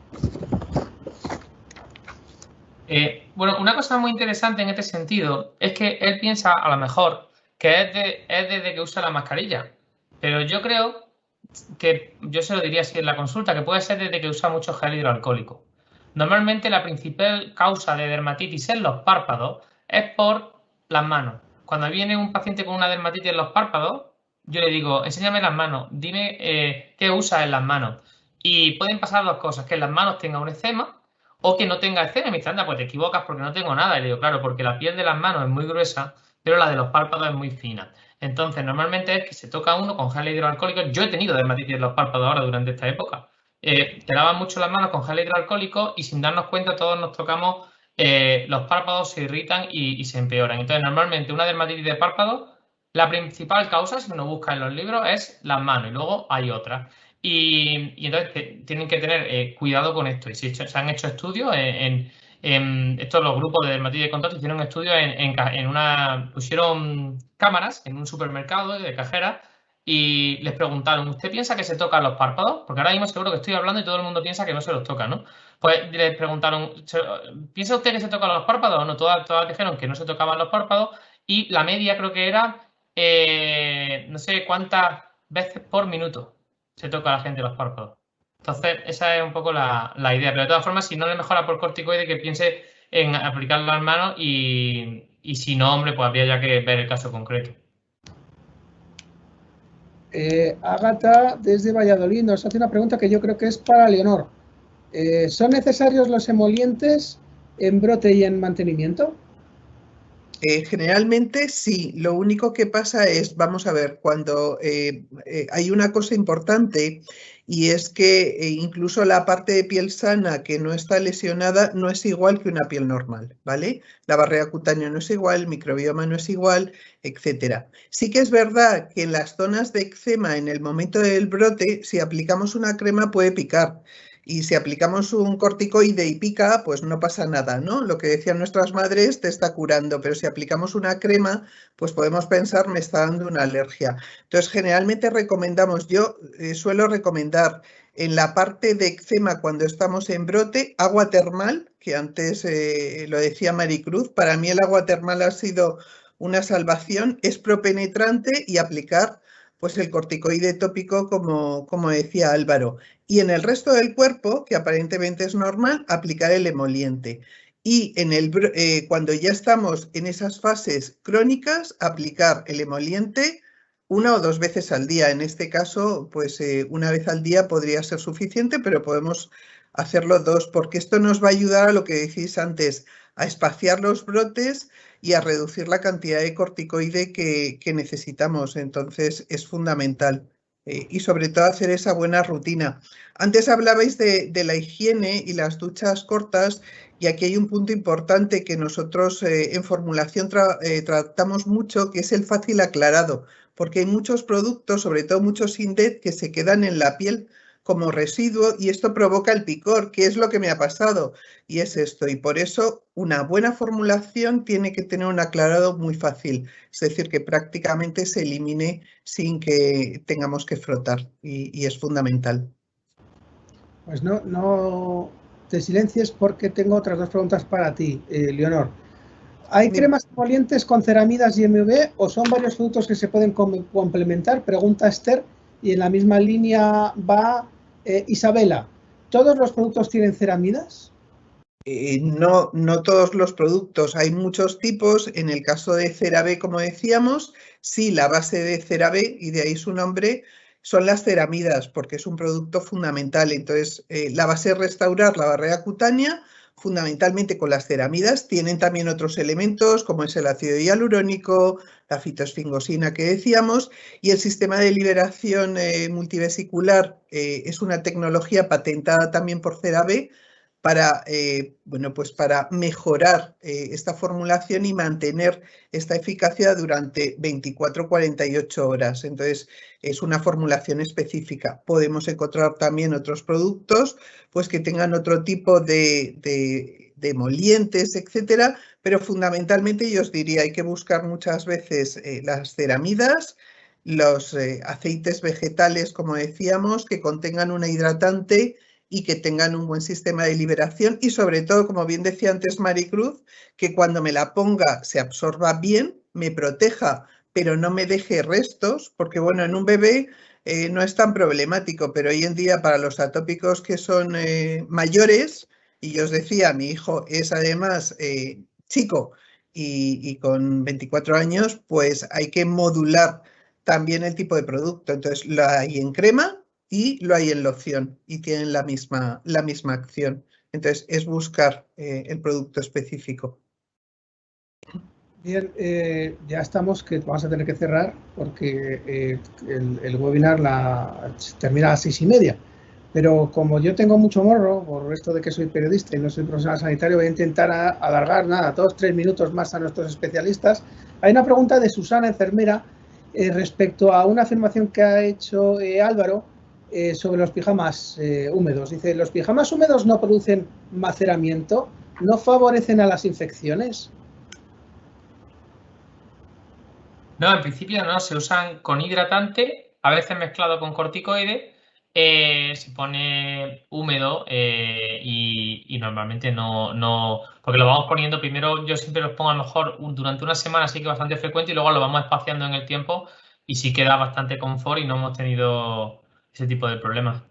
Bueno, una cosa muy interesante en este sentido es que él piensa a lo mejor que es desde que usa la mascarilla, pero yo creo que yo se lo diría así en la consulta, que puede ser desde que usa mucho gel hidroalcohólico. Normalmente la principal causa de dermatitis en los párpados es por las manos. Cuando viene un paciente con una dermatitis en los párpados, yo le digo, enséñame las manos, dime qué usas en las manos. Y pueden pasar dos cosas, que en las manos tenga un eczema o que no tenga eczema. Y me dice, anda, pues te equivocas porque no tengo nada. Y le digo, claro, porque la piel de las manos es muy gruesa, pero la de los párpados es muy fina. Entonces, normalmente es que se toca uno con gel hidroalcohólico. Yo he tenido dermatitis en los párpados ahora durante esta época. Te lavas mucho las manos con gel hidroalcohólico y sin darnos cuenta todos nos tocamos, los párpados se irritan y se empeoran. Entonces, normalmente una dermatitis de párpado, la principal causa, si uno busca en los libros, es las manos y luego hay otras. Y entonces tienen que tener cuidado con esto. Y se han hecho estudios estos los grupos de dermatitis de contacto hicieron estudios pusieron cámaras en un supermercado de cajera y les preguntaron, ¿usted piensa que se tocan los párpados? Porque ahora mismo seguro que estoy hablando y todo el mundo piensa que no se los toca, ¿no? Pues les preguntaron, ¿piensa usted que se tocan los párpados o no? Todas dijeron que no se tocaban los párpados y la media creo que era, no sé cuántas veces por minuto se toca a la gente los párpados. Entonces, esa es un poco la idea. Pero de todas formas, si no le mejora por corticoide, que piense en aplicarlo al mano y si no, hombre, pues habría ya que ver el caso concreto. Ágata, desde Valladolid, nos hace una pregunta que yo creo que es para Leonor. ¿Son necesarios los emolientes en brote y en mantenimiento? Generalmente sí, lo único que pasa es, vamos a ver, cuando hay una cosa importante y es que incluso la parte de piel sana que no está lesionada no es igual que una piel normal, ¿vale? La barrera cutánea no es igual, el microbioma no es igual, etcétera. Sí que es verdad que en las zonas de eczema, en el momento del brote, si aplicamos una crema puede picar. Y si aplicamos un corticoide y pica, pues no pasa nada, ¿no? Lo que decían nuestras madres te está curando, pero si aplicamos una crema, pues podemos pensar, me está dando una alergia. Entonces, generalmente recomendamos, yo suelo recomendar en la parte de eczema cuando estamos en brote, agua termal, que antes lo decía Maricruz, para mí el agua termal ha sido una salvación, es propenetrante y aplicar pues el corticoide tópico como decía Álvaro. Y en el resto del cuerpo, que aparentemente es normal, aplicar el emoliente. Y cuando ya estamos en esas fases crónicas, aplicar el emoliente 1 o 2 veces al día. En este caso, pues una vez al día podría ser suficiente, pero podemos hacerlo 2, porque esto nos va a ayudar a lo que decís antes, a espaciar los brotes y a reducir la cantidad de corticoide que necesitamos. Entonces, es fundamental. Y sobre todo hacer esa buena rutina. Antes hablabais de la higiene y las duchas cortas y aquí hay un punto importante que nosotros en formulación tratamos mucho, que es el fácil aclarado, porque hay muchos productos, sobre todo muchos Sindet, que se quedan en la piel como residuo y esto provoca el picor, que es lo que me ha pasado y es esto. Y por eso una buena formulación tiene que tener un aclarado muy fácil, es decir, que prácticamente se elimine sin que tengamos que frotar y es fundamental. Pues no te silencies porque tengo otras 2 preguntas para ti, Leonor. ¿Hay cremas emolientes con ceramidas y MV o son varios productos que se pueden complementar? Pregunta Esther y en la misma línea va Isabela. ¿Todos los productos tienen ceramidas? No todos los productos, hay muchos tipos. En el caso de CeraVe, como decíamos, sí, la base de CeraVe, y de ahí su nombre, son las ceramidas, porque es un producto fundamental. Entonces, la base es restaurar la barrera cutánea, fundamentalmente con las ceramidas. Tienen también otros elementos, como es el ácido hialurónico, la fitosfingosina que decíamos, y el sistema de liberación multivesicular es una tecnología patentada también por CeraVe, para, pues para mejorar esta formulación y mantener esta eficacia durante 24-48 horas. Entonces, es una formulación específica. Podemos encontrar también otros productos pues, que tengan otro tipo de emolientes, etcétera, pero fundamentalmente yo os diría, hay que buscar muchas veces las ceramidas, los aceites vegetales, como decíamos, que contengan una hidratante y que tengan un buen sistema de liberación y sobre todo, como bien decía antes Maricruz, que cuando me la ponga se absorba bien, me proteja, pero no me deje restos, porque bueno, en un bebé no es tan problemático, pero hoy en día para los atópicos que son mayores, y yo os decía, mi hijo es además chico y con 24 años, pues hay que modular también el tipo de producto. Entonces, lo hay en crema y lo hay en loción y tienen la misma acción. Entonces, es buscar el producto específico. Bien, ya estamos, que vamos a tener que cerrar porque el webinar termina a las 6:30. Pero como yo tengo mucho morro, por esto de que soy periodista y no soy profesional sanitario, voy a intentar alargar 2-3 minutos más a nuestros especialistas. Hay una pregunta de Susana, enfermera, respecto a una afirmación que ha hecho Álvaro sobre los pijamas húmedos. Dice, ¿los pijamas húmedos no producen maceramiento? ¿No favorecen a las infecciones? No, en principio no, se usan con hidratante, a veces mezclado con corticoide, se pone húmedo y normalmente no, porque lo vamos poniendo primero, yo siempre los pongo a lo mejor durante una semana, así que bastante frecuente, y luego lo vamos espaciando en el tiempo y sí que da bastante confort y no hemos tenido ese tipo de problemas.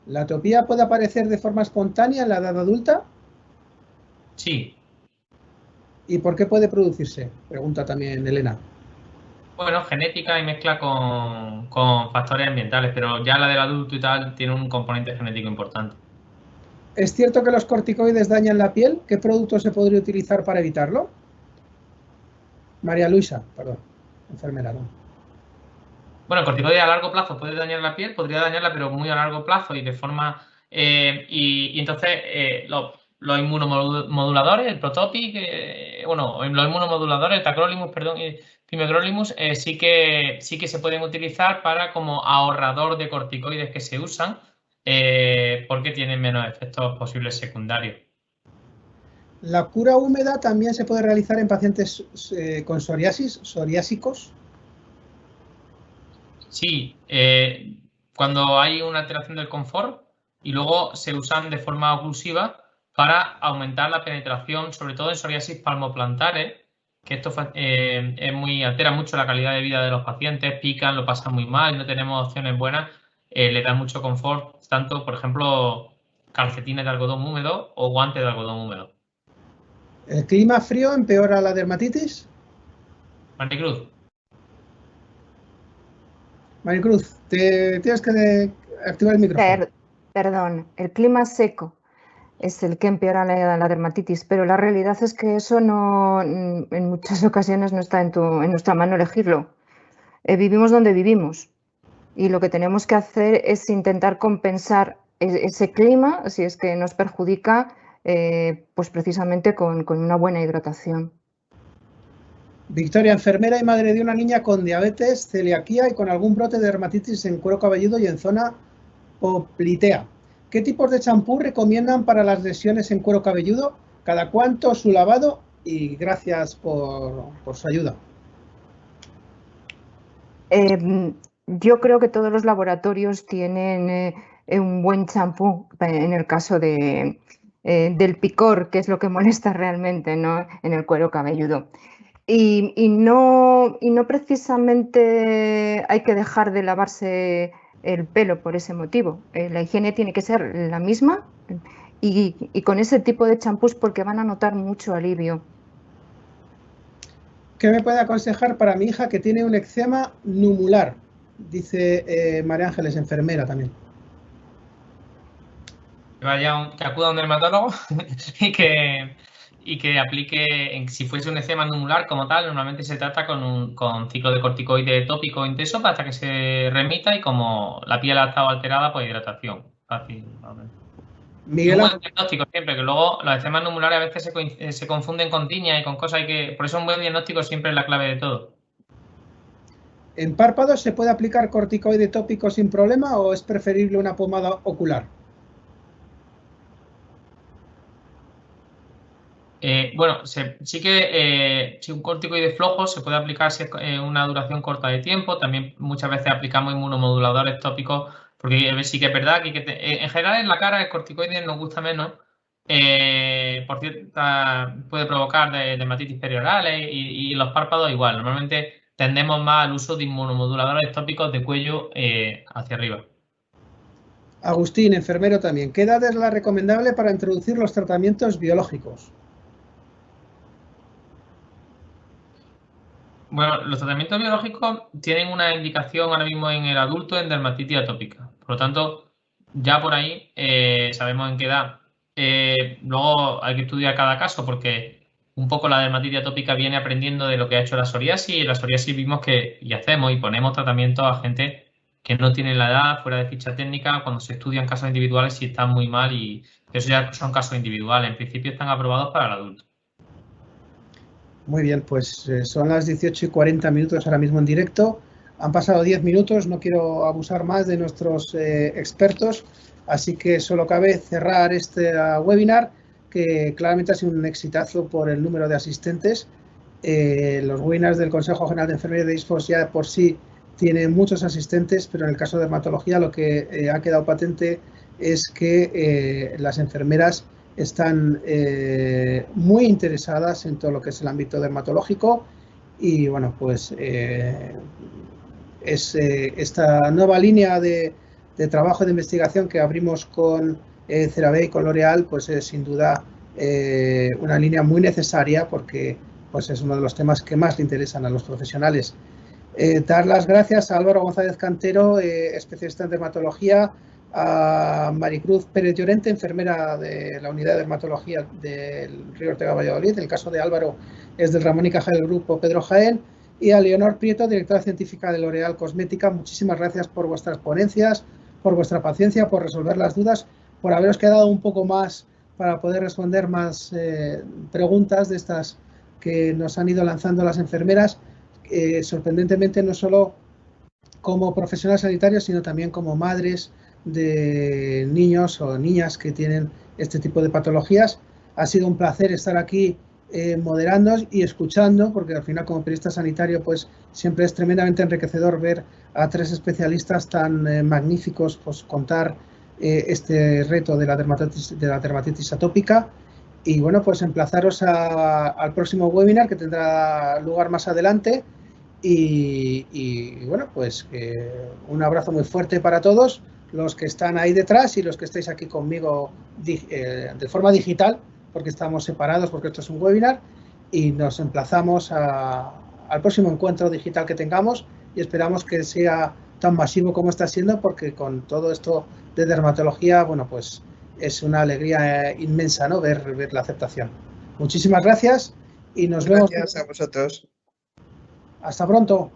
¿La atopía puede aparecer de forma espontánea en la edad adulta? Sí. ¿Y por qué puede producirse? Pregunta también Elena. Bueno, genética y mezcla con factores ambientales, pero ya la del adulto y tal tiene un componente genético importante. ¿Es cierto que los corticoides dañan la piel? ¿Qué producto se podría utilizar para evitarlo? María Luisa, perdón, enfermera, ¿no? Bueno, el corticoide a largo plazo puede dañar la piel, podría dañarla, pero muy a largo plazo y de forma... y entonces los inmunomoduladores, el Protopic, los inmunomoduladores, el Tacrolimus, perdón, y Pimecrolimus, sí que se pueden utilizar para como ahorrador de corticoides que se usan porque tienen menos efectos posibles secundarios. ¿La cura húmeda también se puede realizar en pacientes con psoriásicos? Sí, cuando hay una alteración del confort y luego se usan de forma oclusiva para aumentar la penetración, sobre todo en psoriasis palmoplantares, que esto altera mucho la calidad de vida de los pacientes, pican, lo pasan muy mal, no tenemos opciones buenas, le da mucho confort, tanto, por ejemplo, calcetines de algodón húmedo o guantes de algodón húmedo. ¿El clima frío empeora la dermatitis? Maricruz, tienes que activar el micrófono. Perdón, el clima seco es el que empeora la dermatitis, pero la realidad es que eso no, en muchas ocasiones no está en nuestra mano elegirlo. Vivimos donde vivimos y lo que tenemos que hacer es intentar compensar ese clima, si es que nos perjudica, pues precisamente con una buena hidratación. Victoria, enfermera y madre de una niña con diabetes, celiaquía y con algún brote de dermatitis en cuero cabelludo y en zona poplitea. ¿Qué tipos de champú recomiendan para las lesiones en cuero cabelludo? ¿Cada cuánto su lavado? Y gracias por su ayuda. Yo creo que todos los laboratorios tienen un buen champú en el caso del picor, que es lo que molesta realmente, ¿no?, en el cuero cabelludo. Y no precisamente hay que dejar de lavarse el pelo por ese motivo. La higiene tiene que ser la misma y con ese tipo de champús porque van a notar mucho alivio. ¿Qué me puede aconsejar para mi hija que tiene un eczema numular? Dice María Ángeles, enfermera también. Que acuda a un dermatólogo y que aplique, si fuese un eczema numular como tal, normalmente se trata con ciclo de corticoide tópico intenso hasta que se remita y como la piel ha estado alterada, pues hidratación. Fácil. Miguel, un buen diagnóstico siempre, que luego los eczemas numulares a veces se confunden con tiña y con cosas por eso un buen diagnóstico siempre es la clave de todo. ¿En párpados se puede aplicar corticoide tópico sin problema o es preferible una pomada ocular? Bueno, sí que si un corticoide flojo se puede aplicar si es una duración corta de tiempo. También muchas veces aplicamos inmunomoduladores tópicos porque sí que es verdad que en general en la cara el corticoide nos gusta menos. Por cierto, puede provocar dermatitis periorales y los párpados igual. Normalmente tendemos más al uso de inmunomoduladores tópicos de cuello hacia arriba. Agustín, enfermero también. ¿Qué edad es la recomendable para introducir los tratamientos biológicos? Bueno, los tratamientos biológicos tienen una indicación ahora mismo en el adulto en dermatitis atópica. Por lo tanto, ya por ahí sabemos en qué edad. Luego hay que estudiar cada caso porque un poco la dermatitis atópica viene aprendiendo de lo que ha hecho la psoriasis. Y en la psoriasis vimos que y hacemos y ponemos tratamientos a gente que no tiene la edad, fuera de ficha técnica, cuando se estudian casos individuales si están muy mal y eso ya son casos individuales. En principio están aprobados para el adulto. Muy bien, pues son las 18:40 ahora mismo en directo. Han pasado 10 minutos, no quiero abusar más de nuestros expertos, así que solo cabe cerrar este webinar, que claramente ha sido un exitazo por el número de asistentes. Los webinars del Consejo General de Enfermería de INSFOS ya por sí tienen muchos asistentes, pero en el caso de dermatología lo que ha quedado patente es que las enfermeras están muy interesadas en todo lo que es el ámbito dermatológico y bueno, pues esta nueva línea de trabajo de investigación que abrimos con CeraVe y con L'Oréal, pues es sin duda una línea muy necesaria porque pues es uno de los temas que más le interesan a los profesionales. Dar las gracias a Álvaro González Cantero, especialista en dermatología, a Maricruz Pérez Llorente, enfermera de la unidad de dermatología del Río Ortega Valladolid. El caso de Álvaro es del Ramón y Cajal del Grupo Pedro Jaén. Y a Leonor Prieto, directora científica de L'Oréal Cosmética. Muchísimas gracias por vuestras ponencias, por vuestra paciencia, por resolver las dudas, por haberos quedado un poco más para poder responder más preguntas de estas que nos han ido lanzando las enfermeras. Sorprendentemente, no solo como profesionales sanitarios, sino también como madres de niños o niñas que tienen este tipo de patologías. Ha sido un placer estar aquí moderando y escuchando, porque al final como periodista sanitario pues siempre es tremendamente enriquecedor ver a tres especialistas tan magníficos pues contar este reto de la dermatitis atópica. Y bueno, pues emplazaros al próximo webinar que tendrá lugar más adelante. Y bueno, pues un abrazo muy fuerte para todos los que están ahí detrás y los que estáis aquí conmigo de forma digital, porque estamos separados, porque esto es un webinar, y nos emplazamos al próximo encuentro digital que tengamos y esperamos que sea tan masivo como está siendo, porque con todo esto de dermatología, bueno, pues es una alegría inmensa, ¿no? Ver la aceptación. Muchísimas gracias y nos vemos. Gracias a vosotros. Hasta pronto.